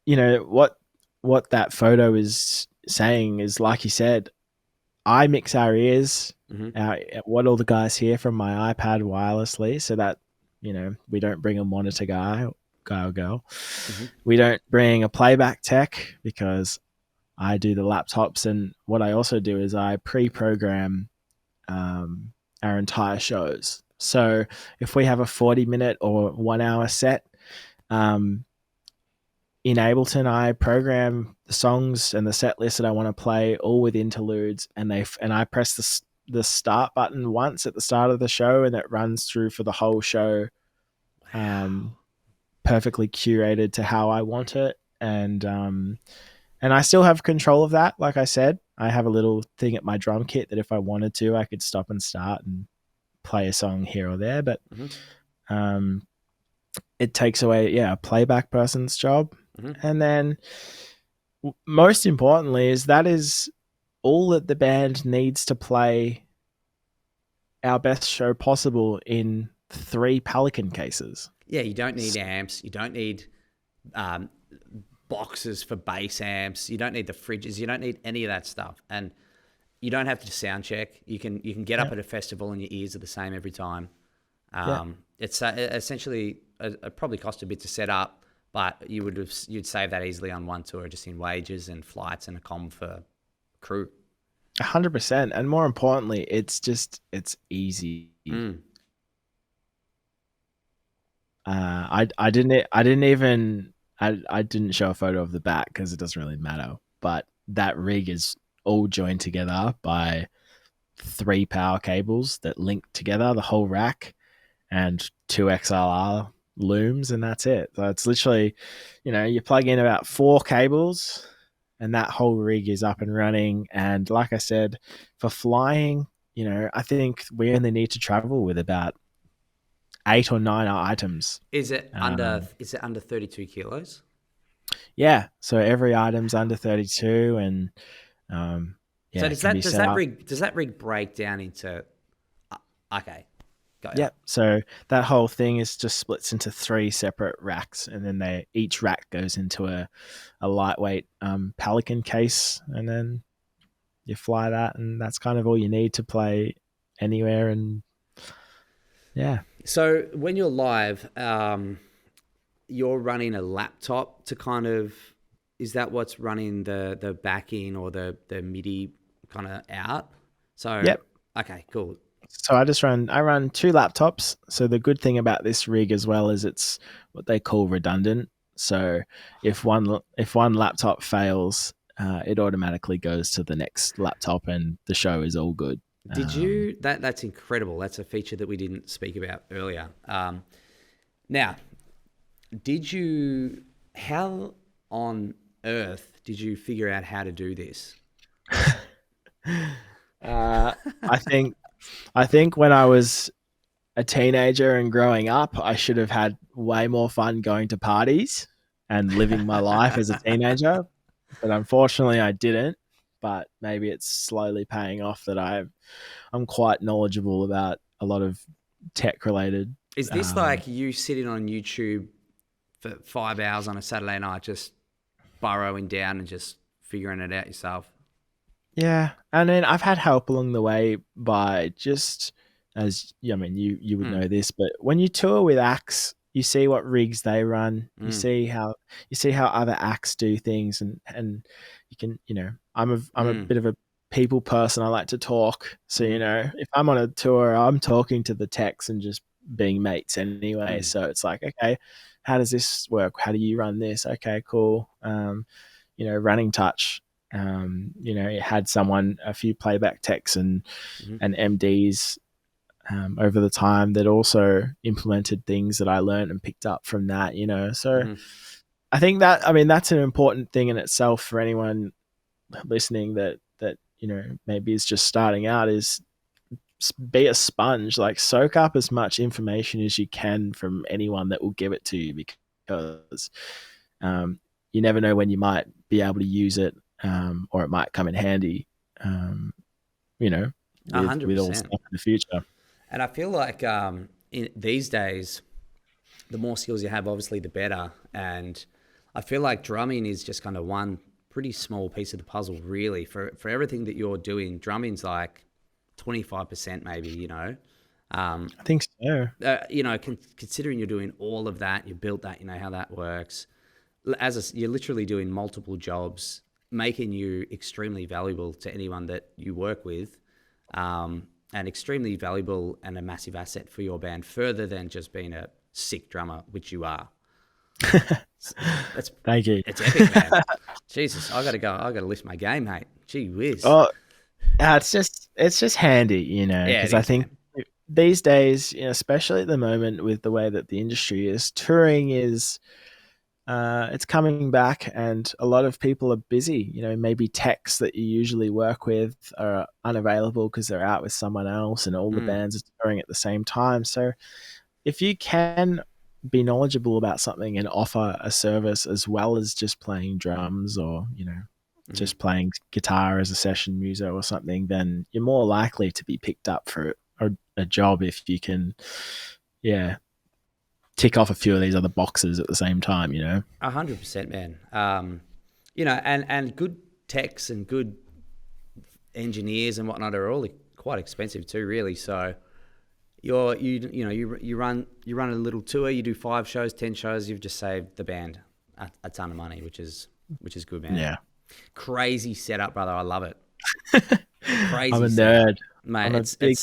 what that photo is saying is, like you said, I mix our ears, what all the guys hear from my iPad wirelessly, so that we don't bring a monitor guy or girl. We don't bring a playback tech because I do the laptops, and what I also do is I pre-program our entire shows. So if we have a 40-minute or 1 hour set, in Ableton, I program the songs and the set list that I want to play, all with interludes, and I press the start button once at the start of the show, and it runs through for the whole show, perfectly curated to how I want it, and I still have control of that. Like I said, I have a little thing at my drum kit that if I wanted to, I could stop and start and play a song here or there, but it takes away a playback person's job. And then most importantly that is all that the band needs to play our best show possible in 3 Pelican cases. Yeah, you don't need amps. You don't need boxes for bass amps. You don't need the fridges. You don't need any of that stuff. And you don't have to sound check. You can get up at a festival and your ears are the same every time. It's essentially it probably cost a bit to set up, but you'd save that easily on one tour just in wages and flights and a comm for crew. 100%, and more importantly, it's easy. I didn't show a photo of the back because it doesn't really matter, but that rig is all joined together by 3 power cables that link together the whole rack and 2 XLR looms, and that's it. So it's literally, you plug in about 4 cables and that whole rig is up and running. And like I said, for flying, I think we only need to travel with about 8 or 9 items. Is it under 32 kilos? Yeah, so every item's under 32, and so does that rig break down into? Okay. Yeah, so that whole thing is just splits into 3 separate racks, and then each rack goes into a lightweight Pelican case, and then you fly that, and that's kind of all you need to play anywhere. And yeah. So when you're live, you're running a laptop to kind of, is that what's running the backing or the MIDI kind of out? So yep. Okay, cool. So I run 2 laptops. So the good thing about this rig as well is it's what they call redundant. So if one laptop fails, it automatically goes to the next laptop and the show is all good. That's incredible. That's a feature that we didn't speak about earlier. Now, how on earth did you figure out how to do this? I think when I was a teenager and growing up, I should have had way more fun going to parties and living my life as a teenager. But unfortunately, I didn't. But maybe it's slowly paying off that I'm quite knowledgeable about a lot of tech related. Is this like you sitting on YouTube for 5 hours on a Saturday night, just burrowing down and just figuring it out yourself? Yeah, and then I've had help along the way by just you would know this, but when you tour with acts, you see what rigs they run, you see how other acts do things, and you can I'm a bit of a people person. I like to talk, so if I'm on a tour, I'm talking to the techs and just being mates anyway. So it's like, okay, how does this work? How do you run this? Okay, cool. Running touch. It had a few playback techs and MDs over the time that also implemented things that I learned and picked up from that. So I think that's an important thing in itself for anyone listening that maybe is just starting out, is be a sponge, like soak up as much information as you can from anyone that will give it to you, because you never know when you might be able to use it, or it might come in handy, with all 100%. stuff in the future. And I feel like these days, the more skills you have, obviously, the better. And I feel like drumming is just kind of one pretty small piece of the puzzle, really. For everything that you're doing, drumming's like 25% maybe, I think so. Considering you're doing all of that, you built that, you know how that works. You're literally doing multiple jobs, making you extremely valuable to anyone that you work with, and extremely valuable and a massive asset for your band, further than just being a sick drummer, which you are. Thank you. It's epic, man. Jesus, I gotta lift my game, mate. Gee whiz. Oh, it's just handy, because I think these days, especially at the moment with the way that the industry is, touring is it's coming back, and a lot of people are busy. Maybe techs that you usually work with are unavailable because they're out with someone else, and all the bands are touring at the same time. So if you can be knowledgeable about something and offer a service as well as just playing drums, or just playing guitar as a session muso or something, then you're more likely to be picked up for a job if you can tick off a few of these other boxes at the same time. 100%, man. And good techs and good engineers and whatnot are all quite expensive too, really. So you run a little tour, you do 5 shows, 10 shows, you've just saved the band a ton of money, which is good, man. Yeah. Crazy setup, brother. I love it. Crazy. I'm a setup. nerd, mate. I'm a big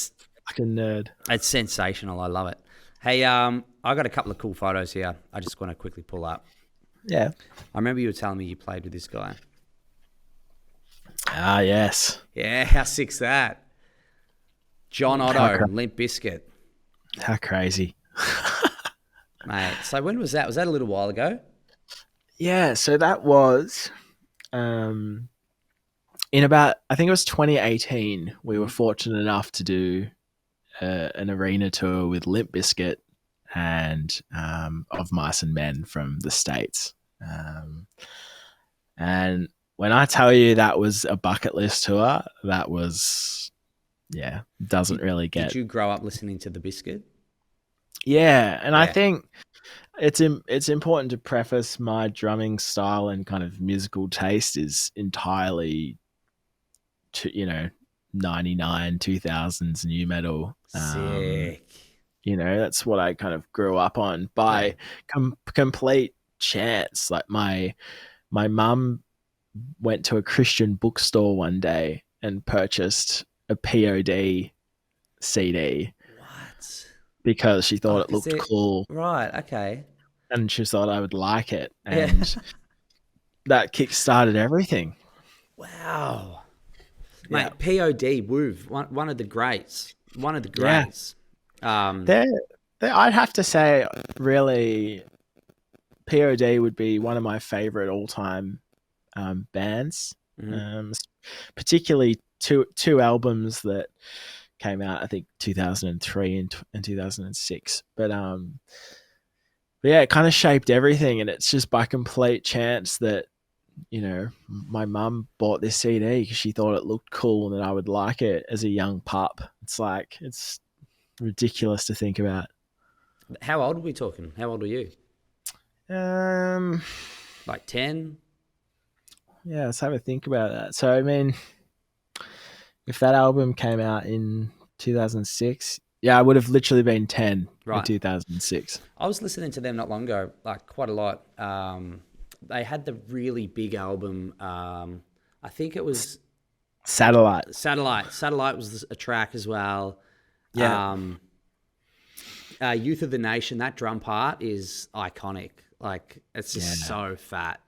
fucking nerd. It's sensational. I love it. Hey, I got a couple of cool photos here. I just want to quickly pull up. Yeah. I remember you were telling me you played with this guy. Ah, yes. Yeah, how sick's that? John Otto, Limp Bizkit. How crazy. Mate, so when was that? Was that a little while ago? Yeah, so that was in about, I think it was 2018, we were fortunate enough to do an arena tour with Limp Bizkit and Of Mice and Men from the States. And when I tell you that was a bucket list tour, that was, doesn't really get... Did you grow up listening to the Bizkit? Yeah, and I think it's important to preface my drumming style and kind of musical taste is entirely, 99, 2000s new metal. Sick. That's what I kind of grew up on by complete chance. Like my mum went to a Christian bookstore one day and purchased a POD CD. What? Because she thought it looked cool. Right, okay. And she thought I would like it. And that kick-started everything. Wow. Mate, POD, Woov, one of the greats. One of the greats. They're, I'd have to say, really, POD would be one of my favorite all-time bands. Particularly two albums that came out, I think 2003 and 2006. But it kind of shaped everything, and it's just by complete chance that my mum bought this CD because she thought it looked cool and that I would like it as a young pup. It's ridiculous to think about. How old are we talking? How old are you? Like 10? Yeah, let's have a think about that. So, I mean, if that album came out in 2006, I would have literally been 10 in 2006. I was listening to them not long ago, like quite a lot. They had the really big album. I think it was Satellite. Satellite was a track as well. Yeah. Youth of the Nation, that drum part is iconic. Like, it's just so fat.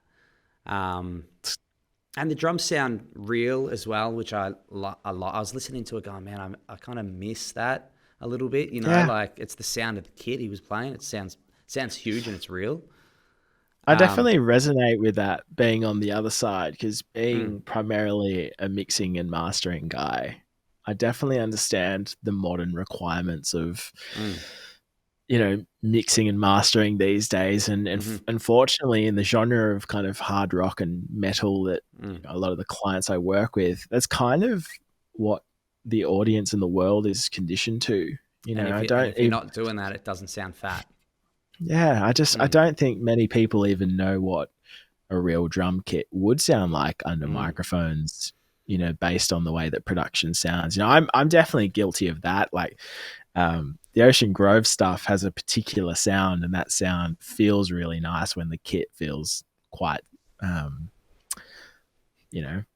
And the drums sound real as well, which I was listening to it going, man, I kind of miss that a little bit, Yeah. like it's the sound of the kit he was playing. It sounds huge and it's real. I definitely resonate with that being on the other side, because being Mm, primarily a mixing and mastering guy, I definitely understand the modern requirements of, mm, mixing and mastering these days. And mm-hmm, unfortunately, in the genre of kind of hard rock and metal that mm. a lot of the clients I work with, that's kind of what the audience in the world is conditioned to. I don't If you're even, not doing that, it doesn't sound fat. yeah, I Mm, don't think many people even know what a real drum kit would sound like under mm, microphones, based on the way that production sounds. I'm definitely guilty of that. Like, the Ocean Grove stuff has a particular sound, and that sound feels really nice when the kit feels quite, um,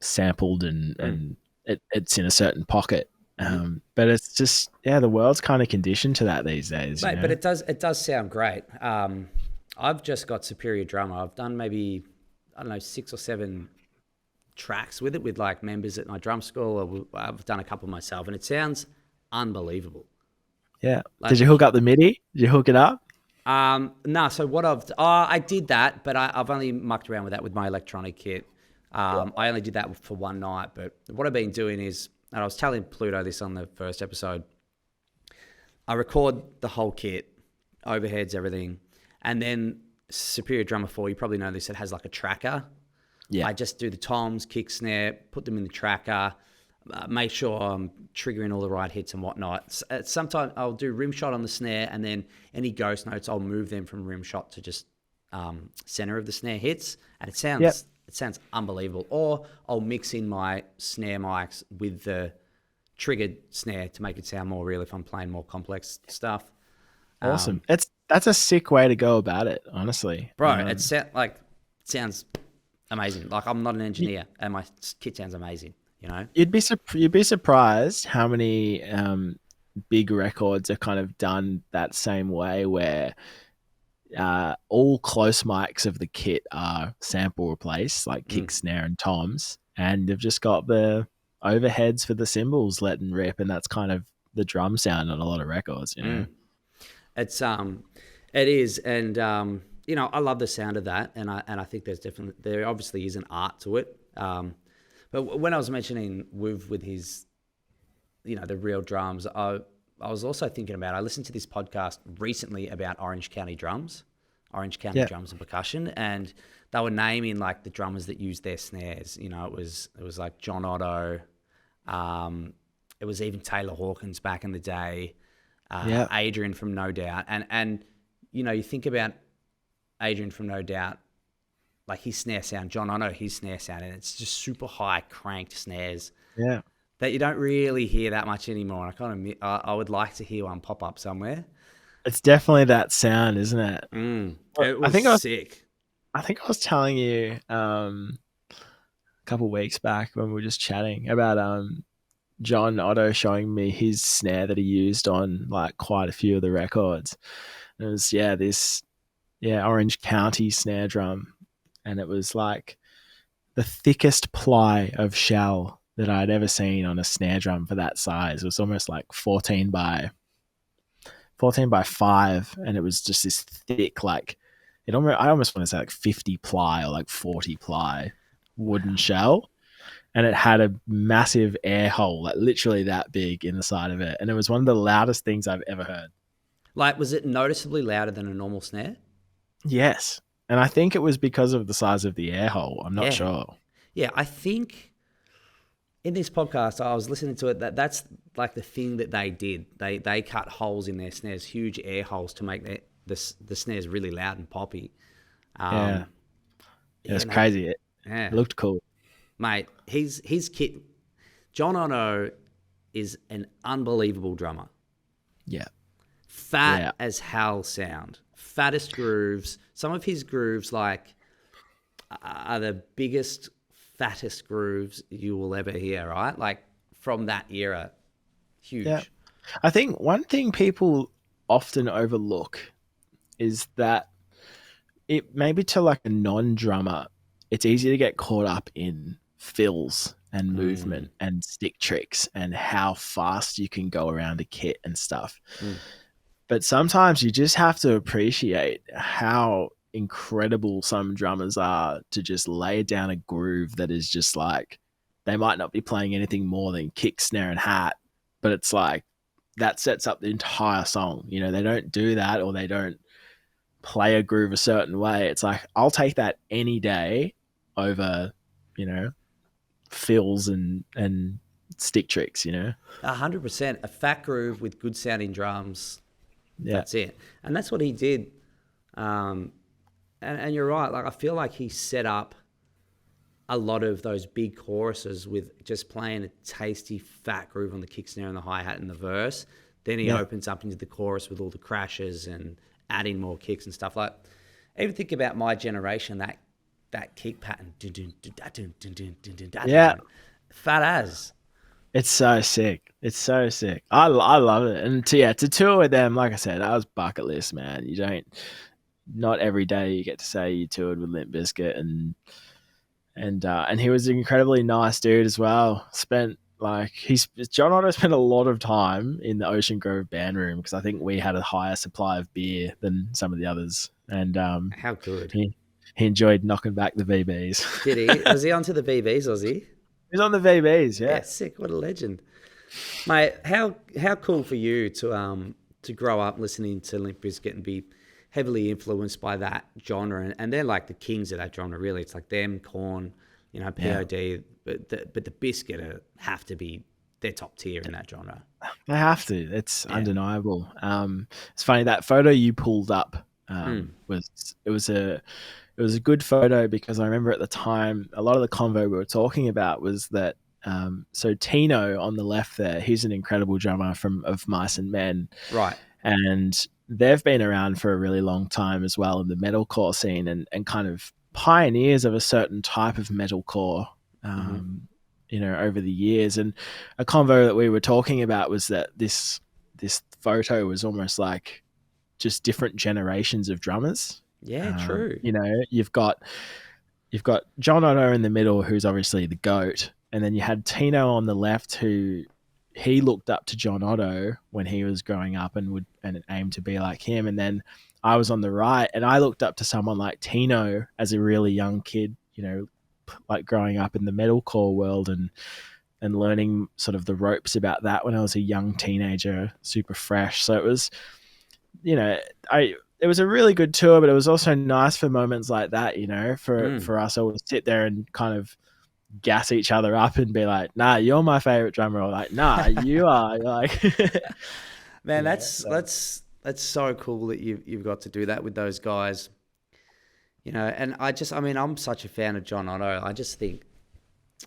sampled, and mm. it's in a certain pocket. Mm-hmm. But it's just, yeah, the world's kind of conditioned to that these days. Mate, but it does sound great. I've just got Superior Drummer. I've done maybe, I don't know, 6 or 7 tracks with it with like members at my drum school, or I've done a couple myself, and it sounds unbelievable. Yeah. Did Like, you hook up the MIDI? Did you hook it up? no. So I did that, but I've only mucked around with that with my electronic kit. I only did that for one night, but what I've been doing is, and I was telling Pluto this on the first episode, I record the whole kit, overheads, everything, and then Superior Drummer 4, you probably know this, it has like a tracker. Yeah. I just do the toms, kick, snare, put them in the tracker, make sure I'm triggering all the right hits and whatnot. Sometimes I'll do rim shot on the snare, and then any ghost notes, I'll move them from rim shot to just center of the snare hits, and Yep. it sounds unbelievable. Or I'll mix in my snare mics with the triggered snare to make it sound more real if I'm playing more complex stuff. Awesome. That's a sick way to go about it, honestly. Bro, it sounds amazing. Like, I'm not an engineer, and my kit sounds amazing. You'd be surprised how many big records are kind of done that same way, where all close mics of the kit are sample replaced, like kick, Mm, snare, and toms, and they've just got the overheads for the cymbals letting rip, and that's kind of the drum sound on a lot of records. mm. It's it is, and I love the sound of that, and I think there obviously is an art to it. But when I was mentioning with his, the real drums, I was also thinking about, I listened to this podcast recently about Orange County drums and percussion, and they were naming like the drummers that use their snares. It was like John Otto, it was even Taylor Hawkins back in the day, Adrian from No Doubt, and you think about Adrian from No Doubt, like his snare sound, John Otto, his snare sound, and it's just super high cranked snares Yeah. that you don't really hear that much anymore. I would like to hear one pop up somewhere. It's definitely that sound, isn't it? It I was think I was, sick. I think I was telling you a couple of weeks back when we were just chatting about John Otto showing me his snare that he used on like quite a few of the records. And it was this Orange County snare drum, and it was like the thickest ply of shell that I'd ever seen on a snare drum for that size. It was almost like 14 by 5, and it was just this thick, like I almost want to say like 50 ply or like 40 ply wooden Wow. shell, and it had a massive air hole, like literally that big in the side of it, and it was one of the loudest things I've ever heard. Like, was it noticeably louder than a normal snare? Yes, and I think it was because of the size of the air hole. I'm not Yeah. sure. Yeah, I think in this podcast, I was listening to it, that's like the thing that they did. They cut holes in their snares, huge air holes, to make the snares really loud and poppy. Yeah, Um, it was mate, crazy. It yeah, looked cool. mate. His kit, John Ono, is an unbelievable drummer. Yeah, Fat yeah, as hell sound, fattest grooves. Some of his grooves are the biggest, fattest grooves you will ever hear, right? Like, from that era, yeah. huge. I think one thing people often overlook is that it maybe to like a non-drummer, it's easy to get caught up in fills and movement and stick tricks and how fast you can go around a kit and stuff. But sometimes you just have to appreciate how incredible some drummers are to just lay down a groove that is just like, they might not be playing anything more than kick, snare, and hat, but it's like that sets up the entire song. You know, they don't do that, or they don't play a groove a certain way. It's like, I'll take that any day over, you know, fills and stick tricks, you know. 100%. A fat groove with good sounding drums. Yeah. That's it. And that's what he did. And you're right. Like, I feel like he set up a lot of those big choruses with just playing a tasty fat groove on the kick snare and the hi-hat and the verse. Then he opens up into the chorus with all the crashes and adding more kicks and stuff. Like, even think about My Generation, that kick pattern. Yeah. Fat as. It's so sick. It's so sick. I love it. And to tour with them, like I said, that was bucket list, man. Not every day you get to say you toured with Limp Bizkit, and he was an incredibly nice dude as well. John Otto spent a lot of time in the Ocean Grove band room, because I think we had a higher supply of beer than some of the others. And how good. He enjoyed knocking back the VBs. Did he? Was he onto the VBs, was he? He was on the VBs, yeah. Yeah, sick. What a legend. Mate, how cool for you to grow up listening to Limp Bizkit and be heavily influenced by that genre, and they're like the kings of that genre, really. It's like them, Korn, you know, POD, yeah. but the Bizkit have to be their top tier in that genre. They have to. It's undeniable. It's funny, that photo you pulled up was a good photo, because I remember at the time a lot of the convo we were talking about was that so Tino on the left there, he's an incredible drummer of Mice and Men, right? And they've been around for a really long time as well in the metalcore scene, and kind of pioneers of a certain type of metalcore, you know, over the years. And a convo that we were talking about was that this photo was almost like just different generations of drummers. Yeah, true. You know, you've got John Otto in the middle, who's obviously the GOAT, and then you had Tino on the left, who he looked up to John Otto when he was growing up and aimed to be like him. And then I was on the right, and I looked up to someone like Tino as a really young kid, you know, like growing up in the metalcore world and learning sort of the ropes about that when I was a young teenager, super fresh. So it was, you know, it was a really good tour, but it was also nice for moments like that, you know, for us all to sit there and kind of gas each other up and be like, nah, you're my favorite drummer, or like, nah, you are. Like, man, that's so cool that you've got to do that with those guys, you know. And I'm such a fan of John Otto. I just think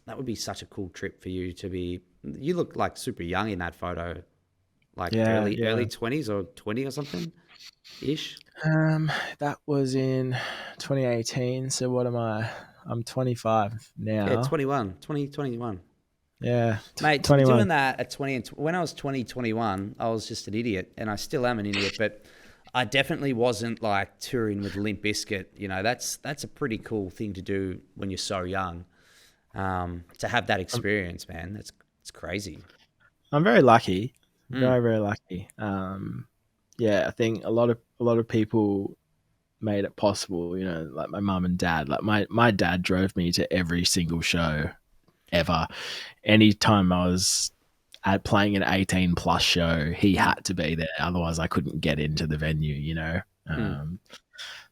that would be such a cool trip for you to be. You look like super young in that photo, like early 20s or 20 or something ish. That was in 2018. So what am I? I'm 25 now. Yeah, 2021. Yeah. Mate, 21. Doing that at 20, and when I was 21, I was just an idiot, and I still am an idiot, but I definitely wasn't like touring with Limp Bizkit. You know, that's a pretty cool thing to do when you're so young. To have that experience, man, it's crazy. I'm very lucky. Very, very lucky. Yeah, I think a lot of people made it possible, you know, like my mum and dad. Like my dad drove me to every single show ever. Anytime I was playing an 18 plus show, he had to be there, otherwise I couldn't get into the venue, you know.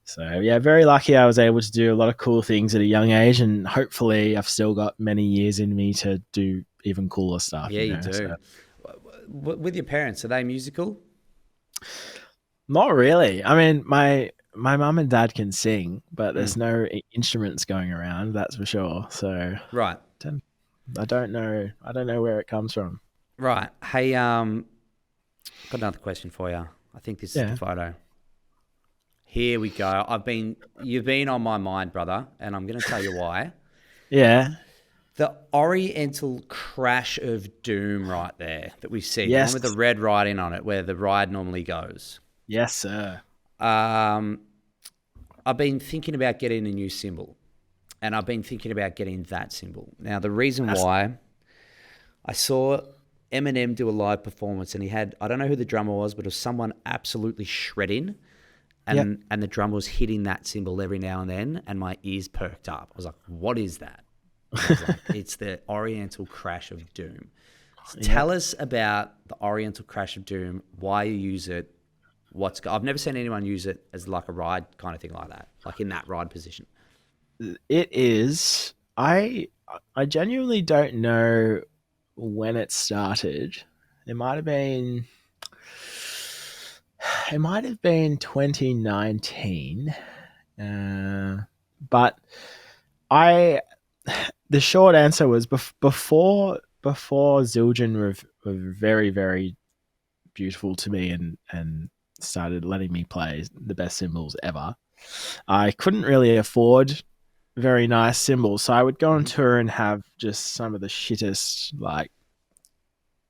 So yeah, very lucky I was able to do a lot of cool things at a young age, and hopefully I've still got many years in me to do even cooler stuff. Yeah, you know? You do. So, with your parents, are they musical? Not really. I mean, my mum and dad can sing, but there's no instruments going around, that's for sure. So right, I don't know where it comes from. Right. Hey, got another question for you. I think this is the photo. Here we go. You've been on my mind, brother, and I'm going to tell you why. Yeah. The Oriental Crash of Doom right there that we see. Yes. The one with the red writing on it, where the ride normally goes. Yes, sir. I've been thinking about getting a new cymbal. and I've been thinking about getting that cymbal. Now, the reason why, I saw Eminem do a live performance, and he had, I don't know who the drummer was, but it was someone absolutely shredding, and the drummer was hitting that cymbal every now and then, and my ears perked up. I was like, what is that? And I was like, it's the Oriental Crash of Doom. So tell us about the Oriental Crash of Doom, why you use it, I've never seen anyone use it as like a ride kind of thing like that, like in that ride position. It is. I genuinely don't know when it started. It might have been 2019. But the short answer was before Zildjian were very, very beautiful to me and started letting me play the best cymbals ever. I couldn't really afford very nice cymbals, so I would go on tour and have just some of the shittest, like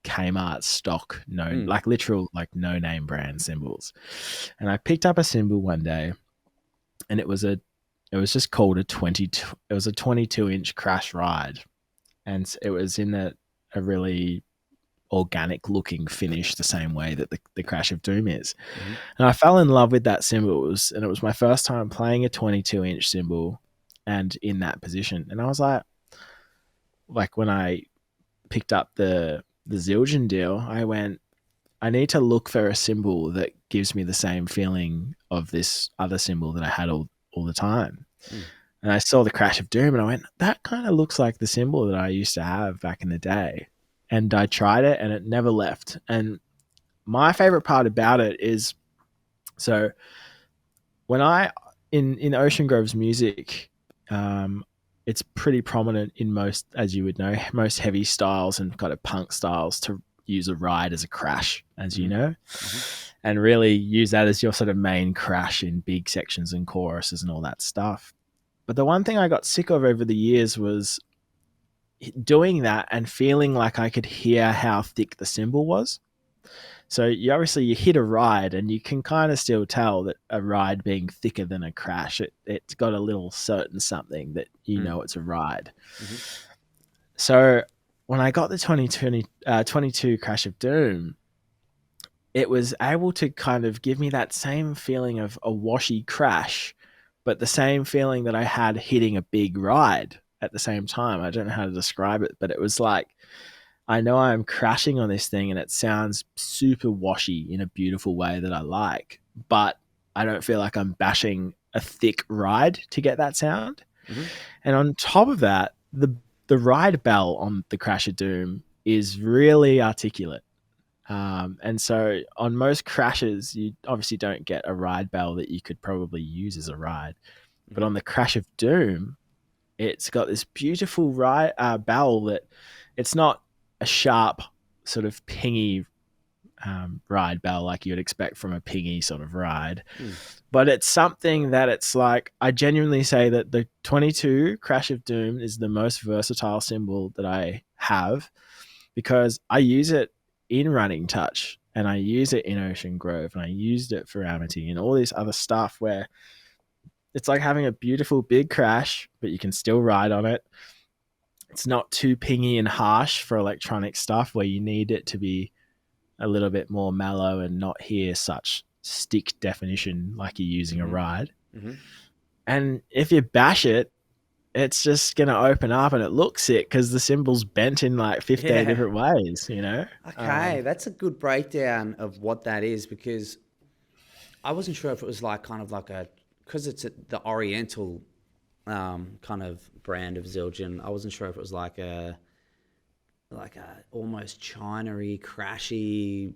Kmart stock, like literal, like no name brand cymbals. And I picked up a cymbal one day, and it was just called a 22. It was a 22-inch Crash ride, and it was in a really organic looking finish, the same way that the Crash of Doom is. And I fell in love with that cymbal, and it was my first time playing a 22-inch cymbal and in that position. And I was like when I picked up the Zildjian deal, I went, I need to look for a cymbal that gives me the same feeling of this other cymbal that I had all the time. And I saw the Crash of Doom, and I went, that kind of looks like the cymbal that I used to have back in the day. And I tried it, and it never left. And my favorite part about it is, so when in Ocean Grove's music, it's pretty prominent in most, as you would know, most heavy styles and kind of punk styles to use a ride as a crash, as you know, and really use that as your sort of main crash in big sections and choruses and all that stuff. But the one thing I got sick of over the years was doing that and feeling like I could hear how thick the cymbal was. So you hit a ride, and you can kind of still tell that a ride being thicker than a crash, it's got a little certain something that you know it's a ride. So when I got the 22 Crash of Doom, it was able to kind of give me that same feeling of a washy crash, but the same feeling that I had hitting a big ride at the same time. I don't know how to describe it, but it was like, I know I'm crashing on this thing and it sounds super washy in a beautiful way that I like, but I don't feel like I'm bashing a thick ride to get that sound. And on top of that, the ride bell on the Crash of Doom is really articulate. And so on most crashes, you obviously don't get a ride bell that you could probably use as a ride. But on the Crash of Doom, it's got this beautiful bell that it's not a sharp sort of pingy ride bell like you would expect from a pingy sort of ride. But it's something that it's like, I genuinely say that the 22 Crash of Doom is the most versatile cymbal that I have, because I use it in Running Touch, and I use it in Ocean Grove, and I used it for Amity and all this other stuff, where it's like having a beautiful big crash, but you can still ride on it. It's not too pingy and harsh for electronic stuff where you need it to be a little bit more mellow and not hear such stick definition like you're using a ride. And if you bash it, it's just going to open up and it looks sick because the cymbal's bent in like 15 different ways, you know? Okay, that's a good breakdown of what that is, because I wasn't sure if it was like kind of like because it's the Oriental kind of brand of Zildjian. I wasn't sure if it was like a almost China-y, crashy.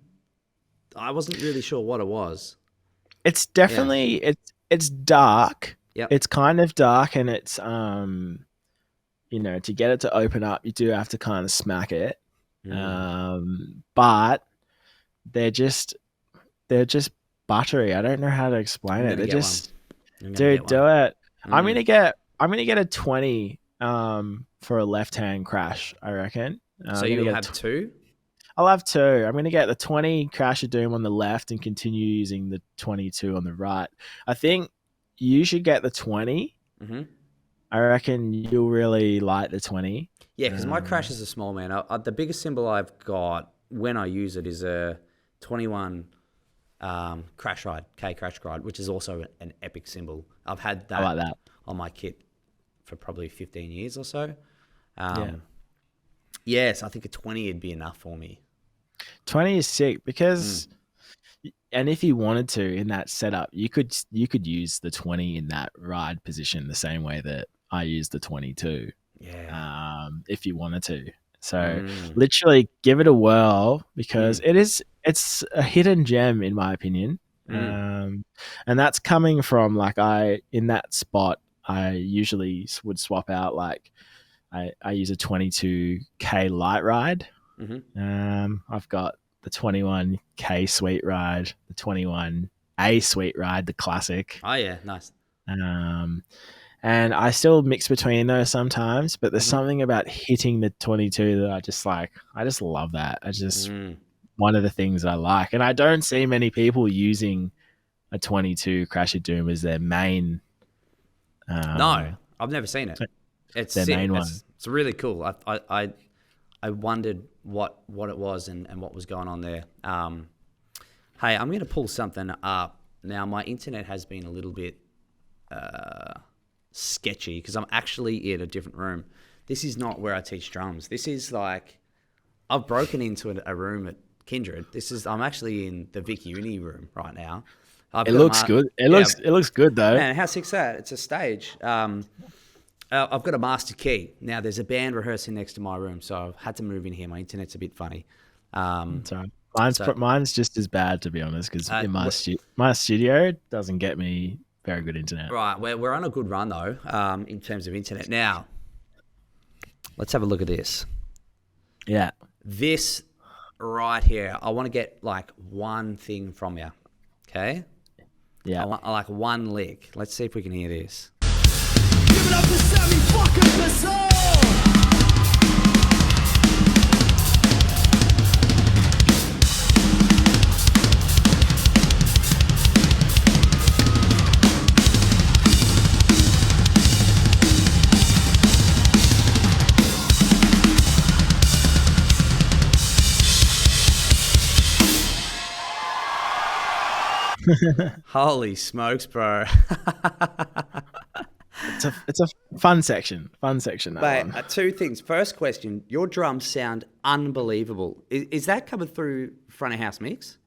I wasn't really sure what it was. It's definitely it's dark. Yep. It's kind of dark, and it's you know, to get it to open up, you do have to kind of smack it. But they're just buttery. I don't know how to explain it. They're just do it. I'm gonna get a 20 for a left-hand crash, I reckon. So you'll have two? I'll have two. I'm going to get the 20 Crash of Doom on the left and continue using the 22 on the right. I think you should get the 20. I reckon you'll really like the 20. Yeah, because my crash is a small, man. The biggest cymbal I've got when I use it is a 21 crash ride, K crash ride, which is also an epic cymbal. I've had that, I like that on my kit for probably 15 years or so. Yeah. Yes, I think a 20 would be enough for me. 20 is sick because, and if you wanted to in that setup, you could use the 20 in that ride position the same way that I use the 22. Yeah. If you wanted to. So literally give it a whirl because it's a hidden gem in my opinion. And that's coming from like in that spot, I usually would swap out like I use a 22K light ride. I've got the 21K sweet ride, the 21A sweet ride, the classic. Oh yeah, nice. And I still mix between those sometimes, but there's something about hitting the 22 that I just love that. I just one of the things that I like. And I don't see many people using a 22 Crash of Doom as their main. No, I've never seen it. It's their sick. main one. It's really cool. I wondered what it was and what was going on there. Hey, I'm going to pull something up. Now, my internet has been a little bit sketchy because I'm actually in a different room. This is not where I teach drums. This is like, I've broken into a room at Kindred. I'm actually in the Vic Uni room right now. It looks good. It looks good though. Man, how sick's that? It's a stage. I've got a master key. Now, there's a band rehearsing next to my room, so I've had to move in here. My internet's a bit funny. Sorry. Mine's just as bad, to be honest, because in my studio doesn't get me very good internet. Right, we're on a good run, though, in terms of internet. Now, let's have a look at this. Yeah. This right here, I want to get, like, one thing from you, okay? Yeah. I like one lick. Let's see if we can hear this. Give it up to Sammy fucking Bassal! Holy smokes, bro. It's a fun section. That one. Two things. First question, your drums sound unbelievable. Is that coming through front of house mix?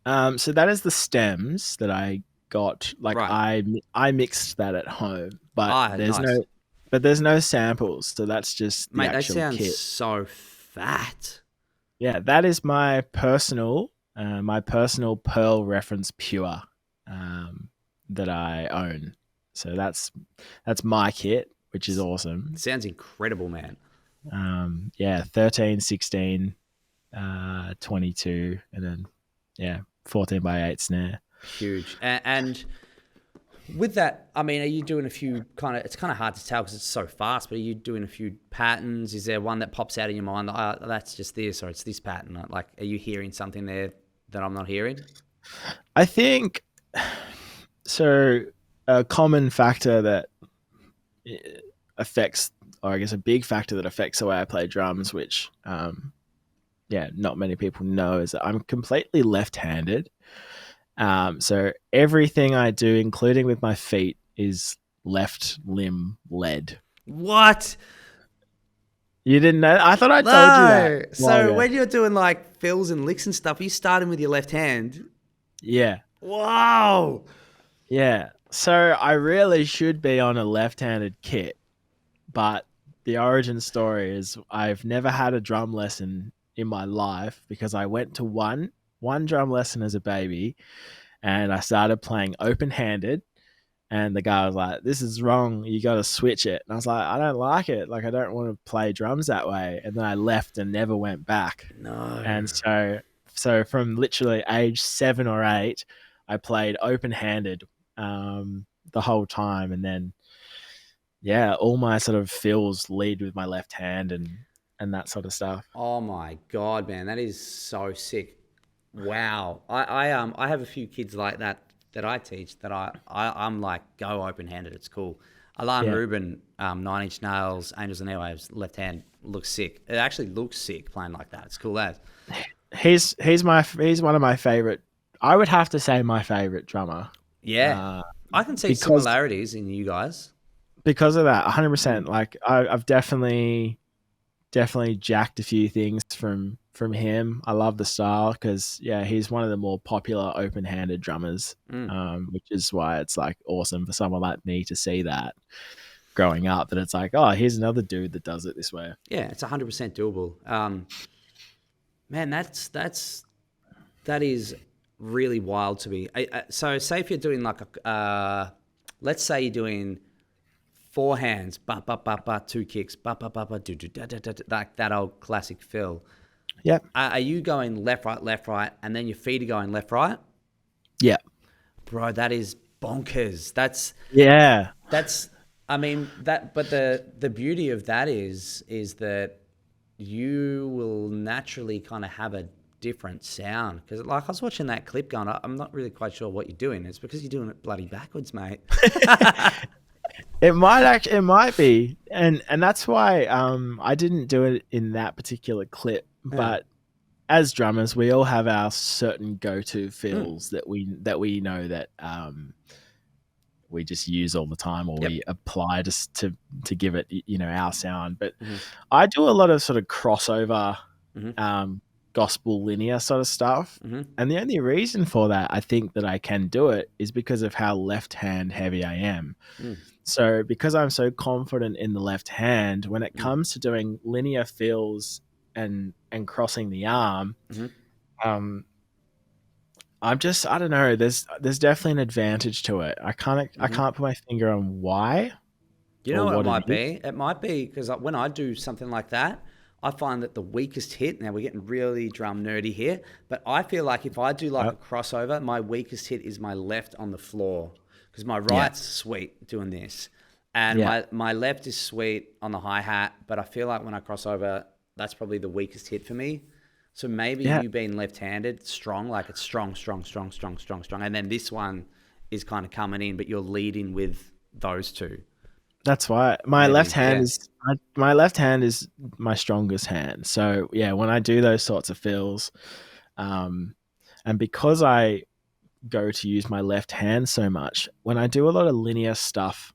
So that is the stems that I got. Like right. I mixed that at home, but there's no samples. So that's just the actual that sounds kit. So fat. Yeah, that is my personal Pearl Reference Pure that I own. So that's my kit, which is awesome. Sounds incredible, man. 13, 16, 22, and then 14x8 snare. Huge. And with that, I mean, are you doing a few it's kind of hard to tell because it's so fast, but are you doing a few patterns? Is there one that pops out in your mind? That's just this, or it's this pattern. Like, are you hearing something there that I'm not hearing? I think so. A common factor that affects, or I guess a big factor that affects the way I play drums, which not many people know, is that I'm completely left-handed. So everything I do, including with my feet, is left limb led. What? You didn't know? I thought I told you that. So when you're doing like fills and licks and stuff, are you starting with your left hand? Yeah. Wow. Yeah. So I really should be on a left-handed kit, but the origin story is I've never had a drum lesson in my life because I went to one drum lesson as a baby and I started playing open-handed and the guy was like, "This is wrong. You got to switch it." And I was like, "I don't like it. Like, I don't want to play drums that way." And then I left and never went back. No. And so from literally age 7 or 8, I played open-handed the whole time, and then all my sort of fills lead with my left hand and that sort of stuff. Oh my god, man, that is so sick. Wow. I have a few kids like that I teach that I'm like, go open-handed, it's cool. Alan Rubin, 9 Inch Nails, Angels and Airwaves, left hand looks sick. It actually looks sick playing like that. It's cool as. He's one of my favorite. I would have to say my favorite drummer. Yeah, I can see similarities in you guys because of that. 100%. Like I've definitely jacked a few things from him. I love the style because he's one of the more popular open-handed drummers, which is why it's like awesome for someone like me to see that growing up. That it's like, oh, here's another dude that does it this way. Yeah, it's 100% doable. Man, that is really wild to me. So say if you're doing like let's say you're doing 4 hands, ba ba ba ba, 2 kicks, ba ba ba ba, do do da da da, like that old classic fill. Yep. Are you going left, right, and then your feet are going left, right? Yeah. Bro, that is bonkers. I mean that, but the beauty of that is that you will naturally kind of have a different sound, because like I was watching that clip going, I'm not really quite sure what you're doing. It's because you're doing it bloody backwards, mate. It might be, and that's why I didn't do it in that particular clip. But as drummers, we all have our certain go-to fills that we know that we just use all the time, or we apply just to give it, our sound. But I do a lot of sort of crossover, gospel linear sort of stuff, and the only reason for that, I think, that I can do it is because of how left-hand heavy I am. So because I'm so confident in the left hand, when it comes to doing linear fills and crossing the arm, I don't know. There's definitely an advantage to it. I can't put my finger on why. You know what it might be? It might be because when I do something like that, I find that the weakest hit, now we're getting really drum nerdy here, but I feel like if I do like a crossover, my weakest hit is my left on the floor, because my right's sweet doing this. And my left is sweet on the hi-hat, but I feel like when I cross over, that's probably the weakest hit for me. So maybe you being left-handed, strong, like it's strong. And then this one is kind of coming in, but you're leading with those two. That's why my left hand is my strongest hand. So when I do those sorts of fills, and because I go to use my left hand so much, when I do a lot of linear stuff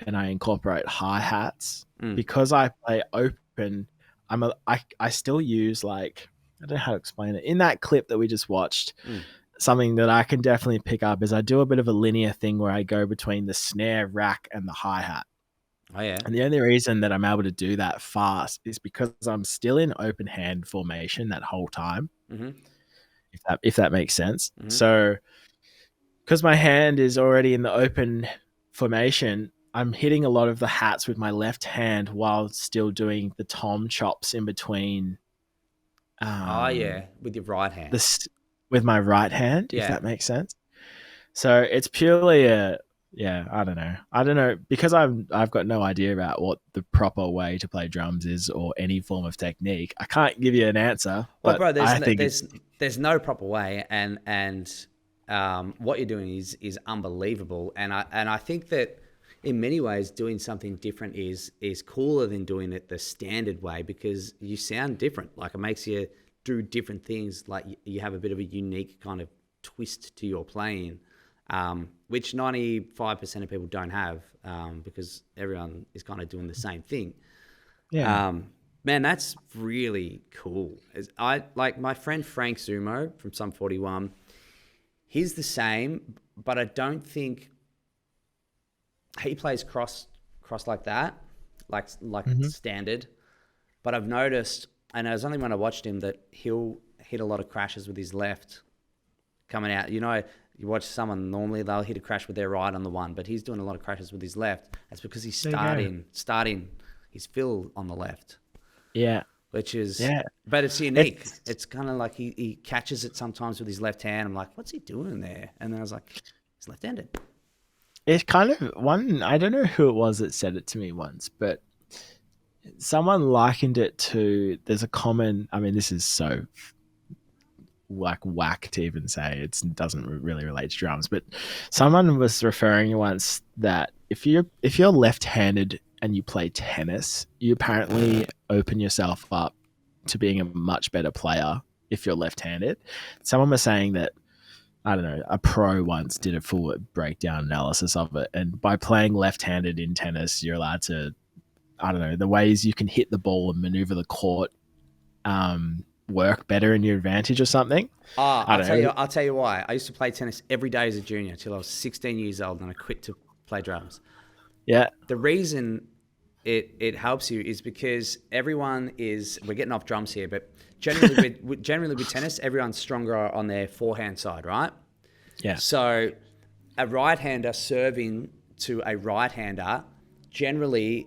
and I incorporate hi-hats, because I play open, I still use, like, I don't know how to explain it. In that clip that we just watched, something that I can definitely pick up is I do a bit of a linear thing where I go between the snare rack and the hi-hat. Oh, yeah. And the only reason that I'm able to do that fast is because I'm still in open hand formation that whole time. If that makes sense. So because my hand is already in the open formation, I'm hitting a lot of the hats with my left hand while still doing the tom chops in between. With your right hand. With my right hand, if that makes sense. So it's purely I don't know, because I've got no idea about what the proper way to play drums is, or any form of technique. I can't give you an answer. Well, bro, there's no proper way, and what you're doing is unbelievable, and I think that in many ways doing something different is cooler than doing it the standard way, because you sound different. Like, it makes you do different things. Like, you have a bit of a unique kind of twist to your playing, which 95% of people don't have, because everyone is kind of doing the same thing. Man, that's really cool. I like my friend Frank Zumo from Sum 41. He's the same, but I don't think he plays cross like that, like standard. But I've noticed, and it was only when I watched him, that he'll hit a lot of crashes with his left coming out. You know, you watch someone, normally they'll hit a crash with their right on the one, but he's doing a lot of crashes with his left. That's because he's starting his fill on the left. Yeah. Which is, but it's unique. It's kind of like he catches it sometimes with his left hand. I'm like, what's he doing there? And then I was like, he's left-handed. It's kind of I don't know who it was that said it to me once, but someone likened it to, there's a common, I mean, this is so like whack to even say. It doesn't really relate to drums. But someone was referring once that if you're left-handed and you play tennis, you apparently open yourself up to being a much better player if you're left-handed. Someone was saying that, I don't know, a pro once did a full breakdown analysis of it, and by playing left-handed in tennis, you're allowed to, I don't know, the ways you can hit the ball and maneuver the court work better in your advantage or something. I'll tell you why. I used to play tennis every day as a junior till I was 16 years old, and I quit to play drums. Yeah. The reason it helps you is because we're getting off drums here, but generally with tennis, everyone's stronger on their forehand side, right? Yeah. So a right-hander serving to a right-hander, generally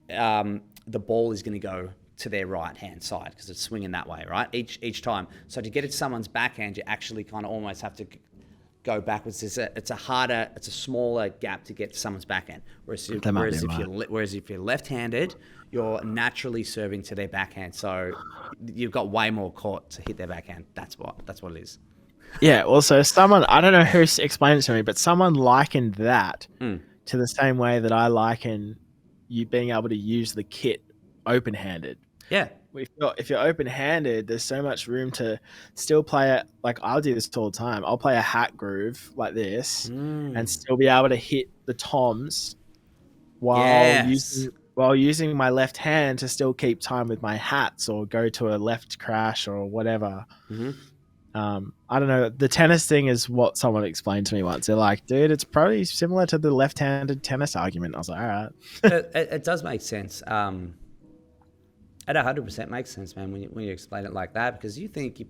the ball is going to go to their right-hand side because it's swinging that way, right? Each time. So to get it to someone's backhand, you actually kind of almost have to go backwards. It's a smaller gap to get to someone's backhand. Whereas if you're left-handed, you're naturally serving to their backhand. So you've got way more court to hit their backhand. That's what it is. Yeah. Also, someone, I don't know who explained it to me, but someone likened that to the same way that I liken you being able to use the kit open-handed. Yeah. If you're open-handed, there's so much room to still play it. Like, I'll do this all the time. I'll play a hat groove like this and still be able to hit the toms while using my left hand to still keep time with my hats or go to a left crash or whatever. I don't know. The tennis thing is what someone explained to me once. They're like, dude, it's probably similar to the left-handed tennis argument. I was like, all right. It does make sense. It 100% makes sense, man, when you explain it like that, because you think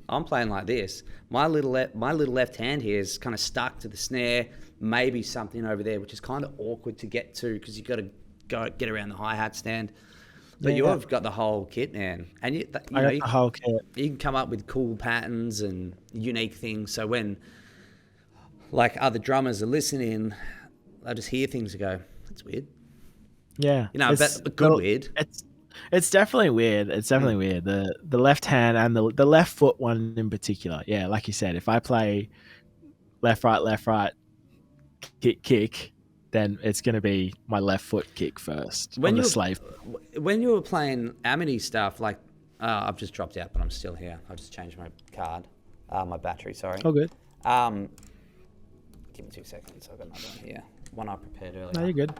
I'm playing like this. My little left hand here is kind of stuck to the snare, maybe something over there, which is kind of awkward to get to because you've got to get around the hi-hat stand. But you've got the whole kit, man. And you got the whole kit. You can come up with cool patterns and unique things. So when, like, other drummers are listening, I just hear things and go, that's weird. Yeah. But good weird. It's definitely weird. It's definitely weird. The left hand and the left foot one in particular. Yeah, like you said, if I play left, right, kick, then it's going to be my left foot kick first on the slave. When you were playing Amity stuff, like, I've just dropped out, but I'm still here. I just changed my card, my battery, sorry. Oh, good. Give me 2 seconds. I've got another one here. One I prepared earlier. No, you're good.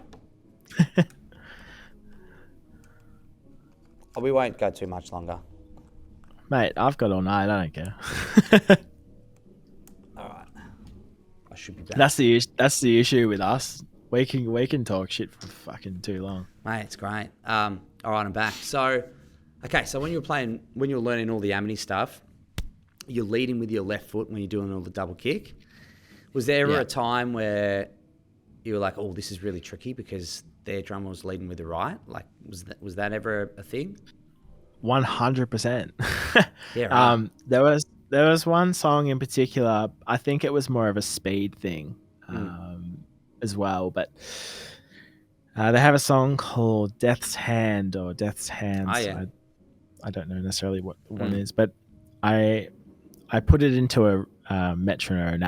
We won't go too much longer. Mate, I've got all night. I don't care. All right. I should be back. That's the issue with us. We can talk shit for fucking too long. Mate, it's great. All right, I'm back. So when you were learning all the Amity stuff, you're leading with your left foot when you're doing all the double kick. Was there ever a time where you were like, oh, this is really tricky because their drummer was leading with the right? Like, was that ever a thing? 100%. Yeah, right. There was one song in particular. I think it was more of a speed thing as well, but they have a song called Death's Hand or Death's Hands. Oh, yeah. I don't know necessarily what the one is, but I put it into a metronome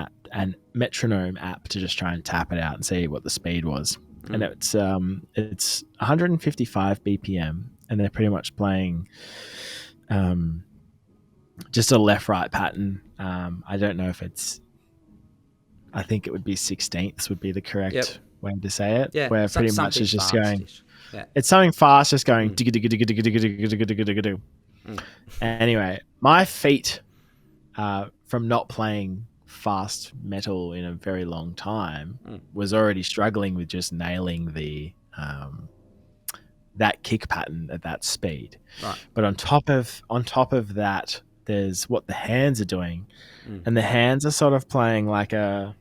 app to just try and tap it out and see what the speed was. And it's 155 BPM, and they're pretty much playing just a left-right pattern. I don't know if I think it would be 16ths would be the correct way to say it. Yeah, where pretty much it's just going. Yeah. It's something fast, just going. Anyway, my feet from not playing fast metal in a very long time was already struggling with just nailing the that kick pattern at that speed. Right. But on top of that, there's what the hands are doing, and the hands are sort of playing like I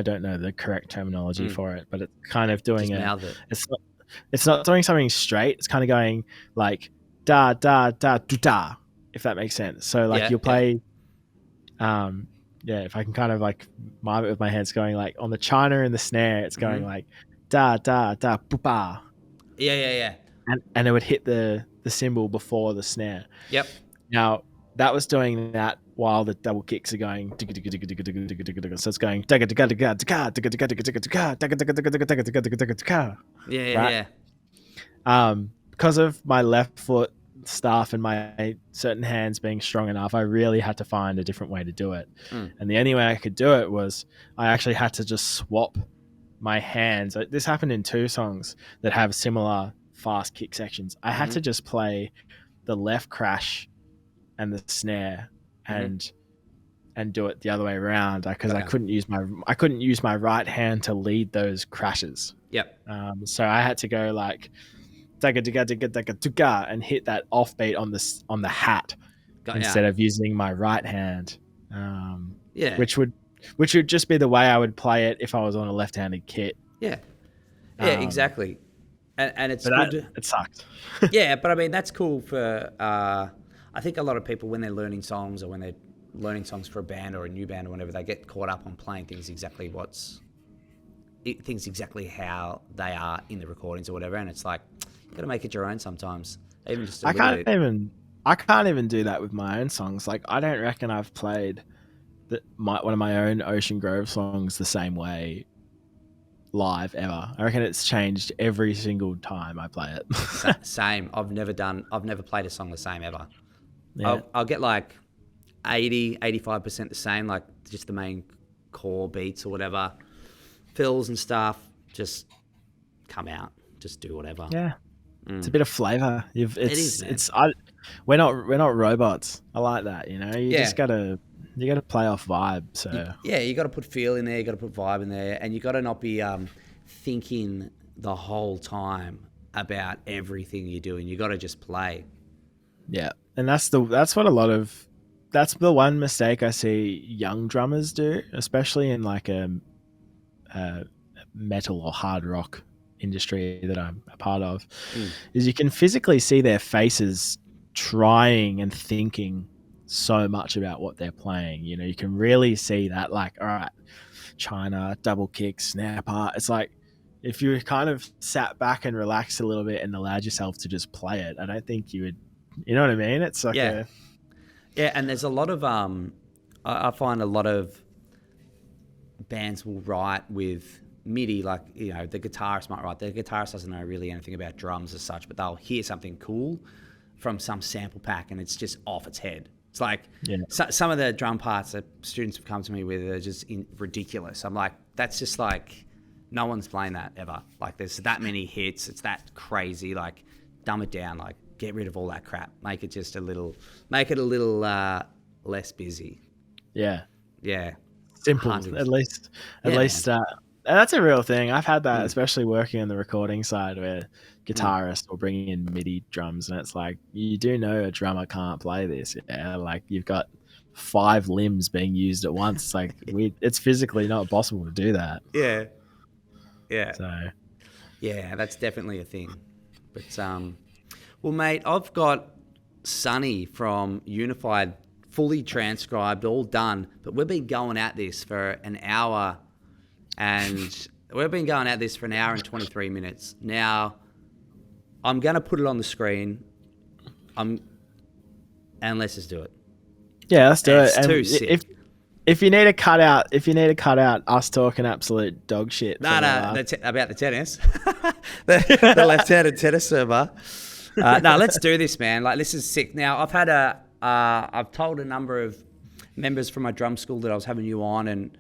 don't know the correct terminology for it, but it's kind of doing it's not doing something straight. It's kind of going like da da da da da, if that makes sense. So like you'll play. If I can kind of like mime it with my hands, going like on the china and the snare, it's going like da da da ba. Yeah. And it would hit the cymbal before the snare. Yep. Now that was doing that while the double kicks are going. So it's going. Yeah. Because of my left foot staff and my certain hands being strong enough, I really had to find a different way to do it. And the only way I could do it was I actually had to just swap my hands. This happened in 2 songs that have similar fast kick sections. I had to just play the left crash and the snare and do it the other way around because I couldn't use my right hand to lead those crashes. Yep. So I had to go like and hit that offbeat on the hat instead of using my right hand. Which would just be the way I would play it if I was on a left-handed kit. Yeah. Yeah, exactly. And it's good. It sucked. Yeah, but I mean that's cool for. I think a lot of people when they're learning songs or when they're learning songs for a band or a new band or whatever, they get caught up on playing things exactly how they are in the recordings or whatever, and it's like you got to make it your own sometimes. Even just I can't even do that with my own songs. Like I don't reckon I've played one of my own Ocean Grove songs the same way live ever. I reckon it's changed every single time I play it. Same. I've never played a song the same ever. Yeah. I'll get like 80-85% the same, like just the main core beats or whatever. Fills and stuff just come out, just do whatever. Yeah. It's a bit of flavor. It is, we're not robots. I like that, you know. You gotta play off vibe. So you gotta put feel in there, you gotta put vibe in there, and you gotta not be thinking the whole time about everything you're doing. You gotta just play. Yeah. And that's the one mistake I see young drummers do, especially in like a metal or hard rock industry that I'm a part of, is you can physically see their faces trying and thinking so much about what they're playing. You know, you can really see that, like, all right, China, double kick, snare part. It's like if you kind of sat back and relaxed a little bit and allowed yourself to just play it, I don't think you would, you know what I mean? It's like yeah, and there's a lot of I find a lot of bands will write with MIDI, like, you know, the guitarist might write. The guitarist doesn't know really anything about drums as such, but they'll hear something cool from some sample pack and it's just off its head. It's like some of the drum parts that students have come to me with are just ridiculous. I'm like, that's just like, no one's playing that ever. Like there's that many hits. It's that crazy. Like dumb it down. Like get rid of all that crap. Make it a little less busy. Yeah. Yeah. Simple. 100%. At least. That's a real thing. I've had that, especially working on the recording side where guitarists will bring in MIDI drums and it's like, you do know a drummer can't play this. Yeah. Like you've got 5 limbs being used at once. It's like, it's physically not possible to do that. Yeah. Yeah. So. Yeah, that's definitely a thing. But, well, mate, I've got Sonny from Unified fully transcribed, all done, but we've been going at this for an hour and 23 minutes. Now, I'm going to put it on the screen. And let's just do it. Yeah, let's do it. It's too sick. If you need to cut out us talking absolute dog shit. About the tennis. the left-handed tennis server. No, let's do this, man. Like, this is sick. Now, I've told a number of members from my drum school that I was having you on, and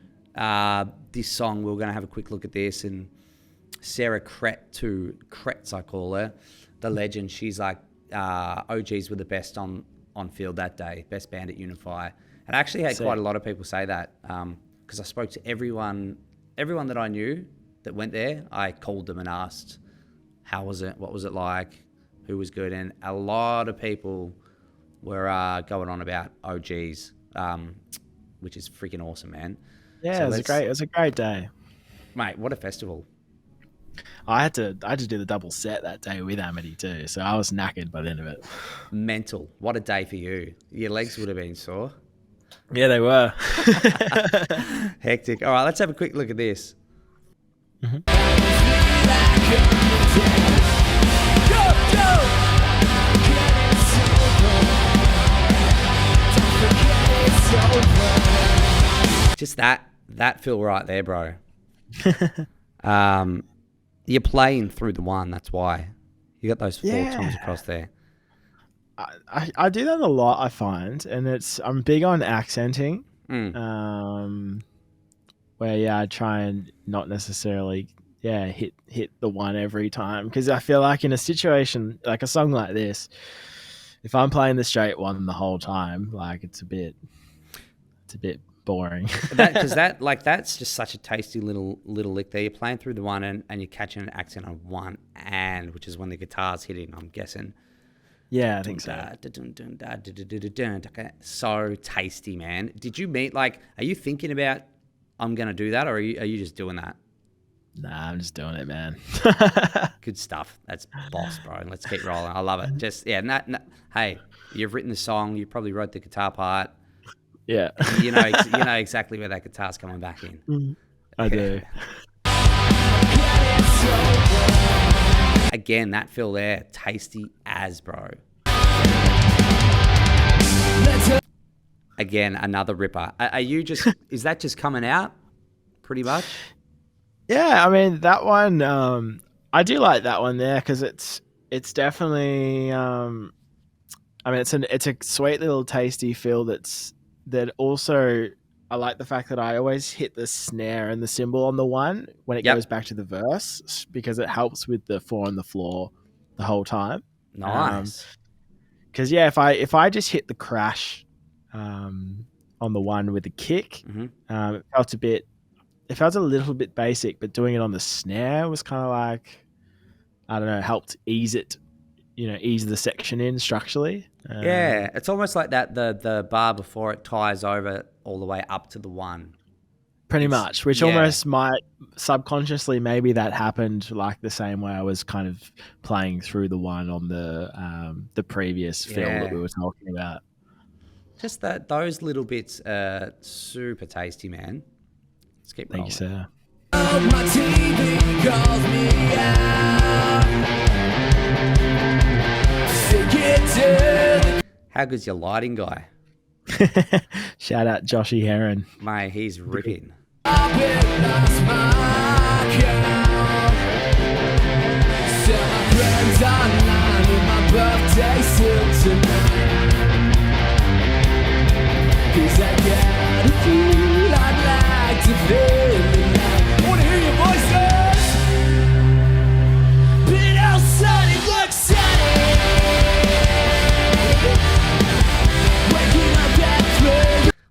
this song, we were going to have a quick look at this, and Sarah Kretz, I call her, the legend. She's like, OGs were the best on field that day, best band at Unify. And I actually had quite a lot of people say that because I spoke to everyone that I knew that went there. I called them and asked, how was it? What was it like? Who was good? And a lot of people were going on about OGs, which is freaking awesome, man. Yeah, so it was a great day. Mate, what a festival. I had to do the double set that day with Amity too, so I was knackered by the end of it. Mental. What a day for you. Your legs would have been sore. Yeah, they were. Hectic. All right, let's have a quick look at this. Mm-hmm. It's that feel right there, bro. You're playing through the one. That's why you got those 4 toms across there. I do that a lot, I find, and I'm big on accenting. Where I try and not necessarily hit the one every time, because I feel like in a situation like a song like this, if I'm playing the straight one the whole time, like it's a bit boring. Because that's just such a tasty little lick there. You're playing through the one and you're catching an accent on one, and which is when the guitar's hitting, I'm guessing. Yeah, I think so. So tasty, man. Did you meet, are you thinking about, I'm going to do that, or are you just doing that? Nah, I'm just doing it, man. Good stuff. That's boss, bro. Let's keep rolling. I love it. Just, hey, you've written the song. You probably wrote the guitar part. Yeah. You know exactly where that guitar's coming back in. I do. Again, that fill there, tasty as, bro. Again, another ripper. Is that just coming out pretty much? Yeah, I mean, that one, I do like that one there, because it's definitely, it's a sweet little tasty feel that also, I like the fact that I always hit the snare and the cymbal on the one when it goes back to the verse, because it helps with the 4 on the floor the whole time. Nice. Because if I just hit the crash on the one with the kick, it felt a little bit basic, but doing it on the snare was kind of like, I don't know, helped ease the section in structurally. Yeah, it's almost like that the bar before it ties over all the way up to the one. Pretty much, which almost might subconsciously, maybe that happened like the same way I was kind of playing through the one on the previous fill that we were talking about. Just those little bits are super tasty, man. Let's keep rolling. Thank you, sir. My TV calls me out. How good's your lighting guy? Shout out Joshy Heron. Mate, he's ripping.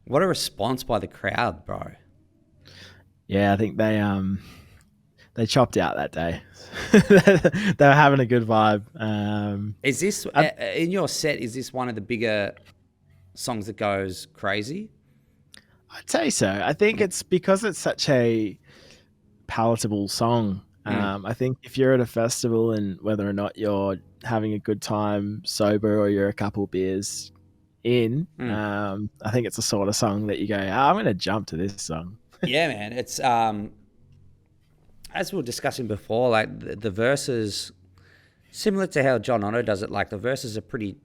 What a response by the crowd, bro. Yeah, I think they chopped out that day. They were having a good vibe. Is this in your set? Is this one of the bigger songs that goes crazy? I'd say so. I think it's because it's such a palatable song. I think if you're at a festival, and whether or not you're having a good time sober or you're a couple beers in, I think it's the sort of song that you go, I'm going to jump to this song. Yeah, man. It's as we were discussing before, like the verses, similar to how John Otto does it. Like the verses are pretty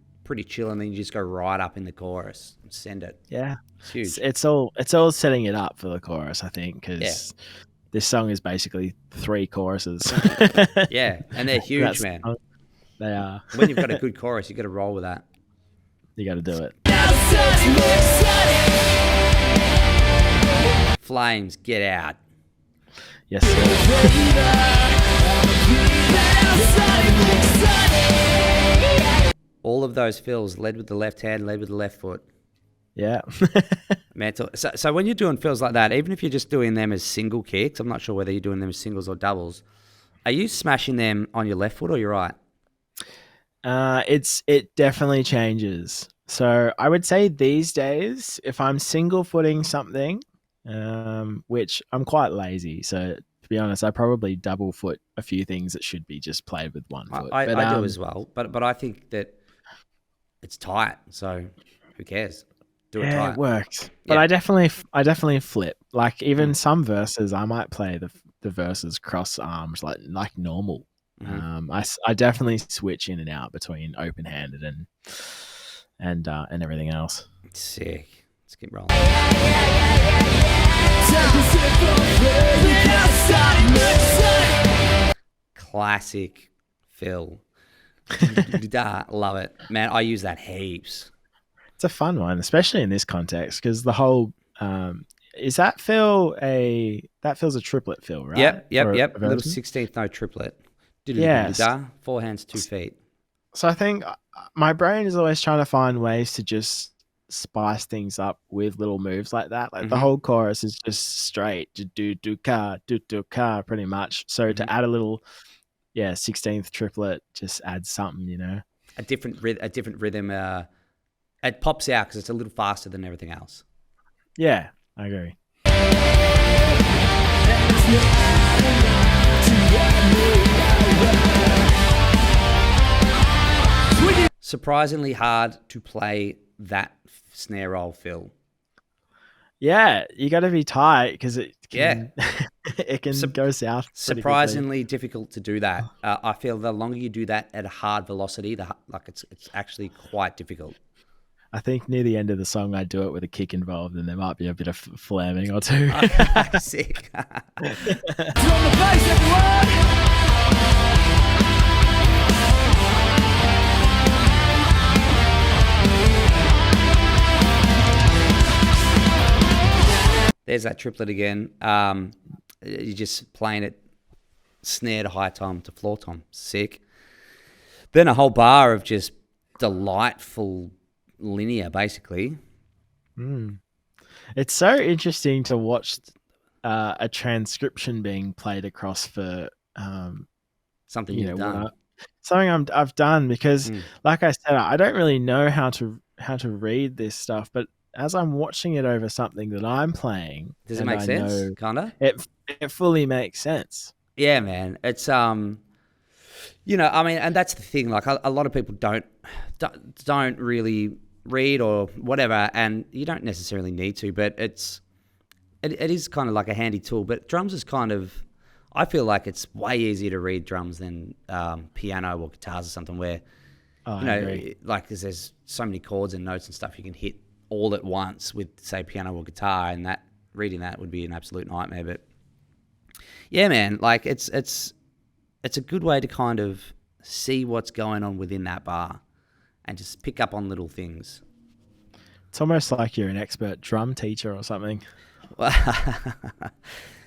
chill, and then you just go right up in the chorus and send it. Yeah, it's huge. It's all setting it up for the chorus, I think, because this song is basically 3 choruses. Yeah, and they're huge, man. They are. When you've got a good chorus, you got to roll with that. You got to do it. Flames, get out. Yes, sir. All of those fills, led with the left hand, led with the left foot. Yeah. Mental. So when you're doing fills like that, even if you're just doing them as single kicks, I'm not sure whether you're doing them as singles or doubles, are you smashing them on your left foot or your right? It definitely changes. So I would say these days, if I'm single footing something, which I'm quite lazy, so to be honest, I probably double foot a few things that should be just played with one foot. I do as well, but I think that it's tight, so who cares? Do it tight. It works. But I definitely flip. Like even some verses, I might play the verses cross arms like normal. I definitely switch in and out between open handed and everything else. Sick. Let's keep rolling. Classic Phil. Love it, man. I use that heaps. It's a fun one, especially in this context, because the whole is that Phil's a triplet Phil, right? Yep. Little 16th note triplet. Yes. 4 hands, 2 feet. So I think my brain is always trying to find ways to just spice things up with little moves like that. Like the whole chorus is just straight do ka pretty much. So to add a little 16th triplet just adds something, A different rhythm. It pops out because it's a little faster than everything else. Yeah, I agree. Surprisingly hard to play that snare roll, Phil. Yeah, you got to be tight because it can go south. Surprisingly difficult to do that. I feel the longer you do that at a hard velocity, it's actually quite difficult. I think near the end of the song, I do it with a kick involved, and there might be a bit of flamming or two. Sick. There's that triplet again. You're just playing it snare to high tom to floor tom. Sick. Then a whole bar of just delightful linear, basically. It's so interesting to watch a transcription being played across for something you've done. Something I've done because, like I said, I don't really know how to read this stuff, but as I'm watching it over something that I'm playing, does it make sense? Kinda. It fully makes sense. Yeah, man. It's and that's the thing. Like a lot of people don't really read or whatever, and you don't necessarily need to, but it is kind of like a handy tool. But drums is kind of, I feel like it's way easier to read drums than piano or guitars or something where, I agree. like there's so many chords and notes and stuff you can hit all at once with, say, piano or guitar, and that reading that would be an absolute nightmare. But yeah, man, like it's a good way to kind of see what's going on within that bar and just pick up on little things. It's almost like you're an expert drum teacher or something.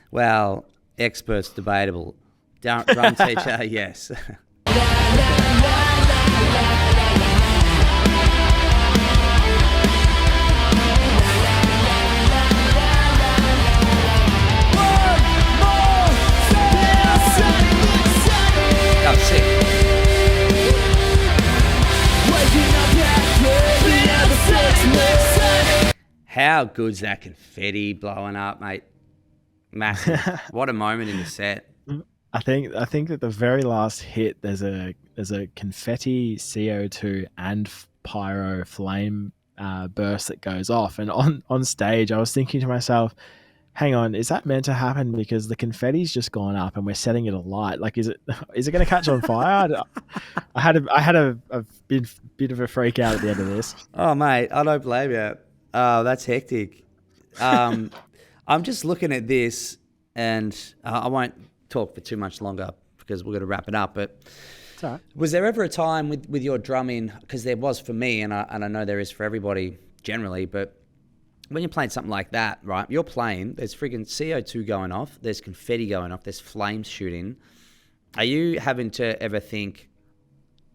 Well, expert's debatable. Drum teacher, yes. How good's that confetti blowing up, mate? Massive. What a moment in the set. I think that the very last hit, there's a confetti, CO2 and pyro flame burst that goes off, and on stage I was thinking to myself, hang on, is that meant to happen because the confetti's just gone up and we're setting it alight? Like, is it going to catch on fire? I had a bit of a freak out at the end of this. Oh, mate, I don't blame you. Oh, that's hectic. I'm just looking at this, and I won't talk for too much longer because we're going to wrap it up. But it's all right. Was there ever a time with your drumming, because there was for me, and I know there is for everybody generally, but when you're playing something like that, right, you're playing, there's friggin' CO2 going off, there's confetti going off, there's flames shooting. Are you having to ever think,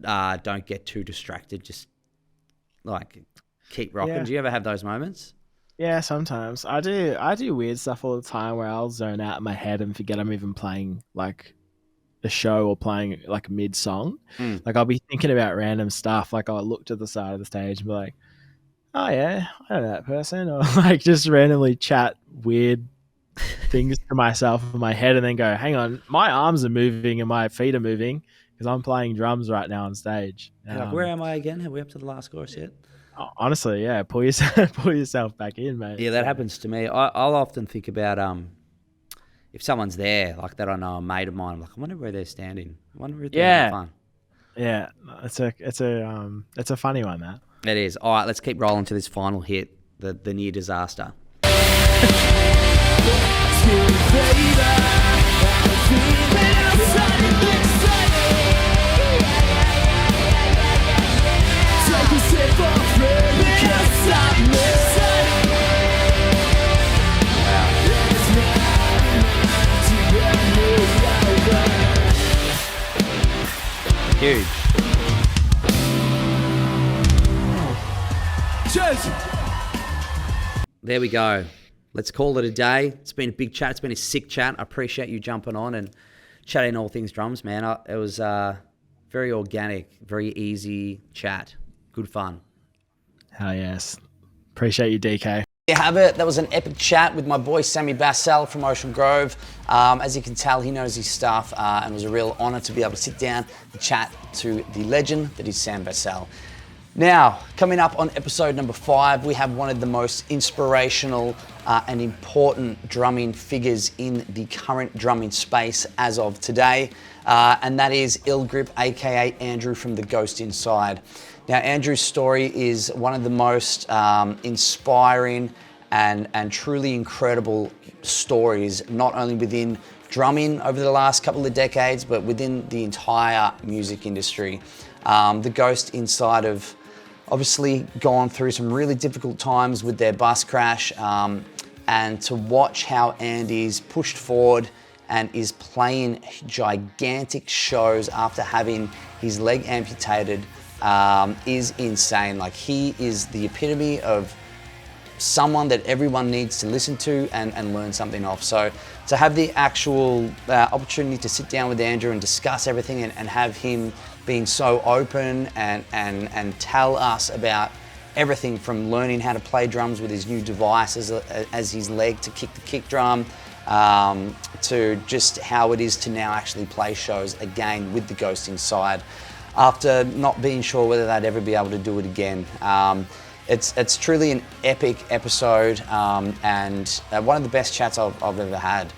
don't get too distracted, just like keep rocking? Yeah. Do you ever have those moments? Yeah, sometimes. I do weird stuff all the time where I'll zone out in my head and forget I'm even playing like a show or playing like mid-song. Like I'll be thinking about random stuff, like I'll look to the side of the stage and be like, oh yeah, I know that person, or like just randomly chat weird things to myself in my head and then go, hang on, my arms are moving and my feet are moving because I'm playing drums right now on stage. Like, where am I again? Are we up to the last chorus yet? Honestly, yeah, pull yourself back in, mate. Yeah, that happens to me. I'll often think about if someone's there, like that I know a mate of mine, I'm like, I wonder where they're standing. I wonder if they're having fun. Yeah, it's a funny one, that. It is. All right, let's keep rolling to this final hit, the near disaster. Huge. Cheers. There we go. Let's call it a day. It's been a big chat. It's been a sick chat. I appreciate you jumping on and chatting all things drums, man. It was very organic, very easy chat. Good fun. Hell yes. Appreciate you, DK. There you have it. That was an epic chat with my boy Sammy Bassal from Ocean Grove. As you can tell, he knows his stuff, and it was a real honor to be able to sit down and chat to the legend that is Sam Bassal. Now, coming up on episode number 5, we have one of the most inspirational and important drumming figures in the current drumming space as of today, and that is Grip, aka Andrew from The Ghost Inside. Now, Andrew's story is one of the most inspiring and truly incredible stories, not only within drumming over the last couple of decades, but within the entire music industry. The Ghost Inside have obviously gone through some really difficult times with their bus crash, and to watch how Andy's pushed forward and is playing gigantic shows after having his leg amputated is insane. Like, he is the epitome of someone that everyone needs to listen to and learn something off. So to have the actual opportunity to sit down with Andrew and discuss everything and have him being so open and tell us about everything from learning how to play drums with his new device as his leg to kick the kick drum, to just how it is to now actually play shows again with the Ghost Inside after not being sure whether they'd ever be able to do it again. It's truly an epic episode, and one of the best chats I've ever had.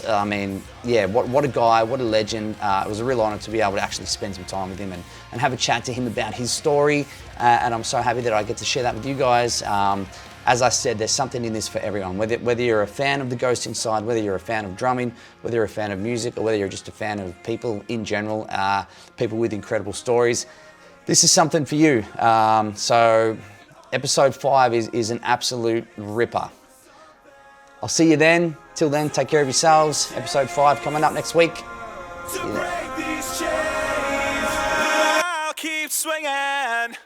I mean, yeah, what a guy, what a legend. It was a real honor to be able to actually spend some time with him and have a chat to him about his story, and I'm so happy that I get to share that with you guys. As I said, there's something in this for everyone, whether you're a fan of The Ghost Inside, whether you're a fan of drumming, whether you're a fan of music, or whether you're just a fan of people in general, people with incredible stories. This is something for you. So episode 5 is an absolute ripper. I'll see you then. Till then, take care of yourselves. Episode 5 coming up next week. See you then. I'll keep swinging.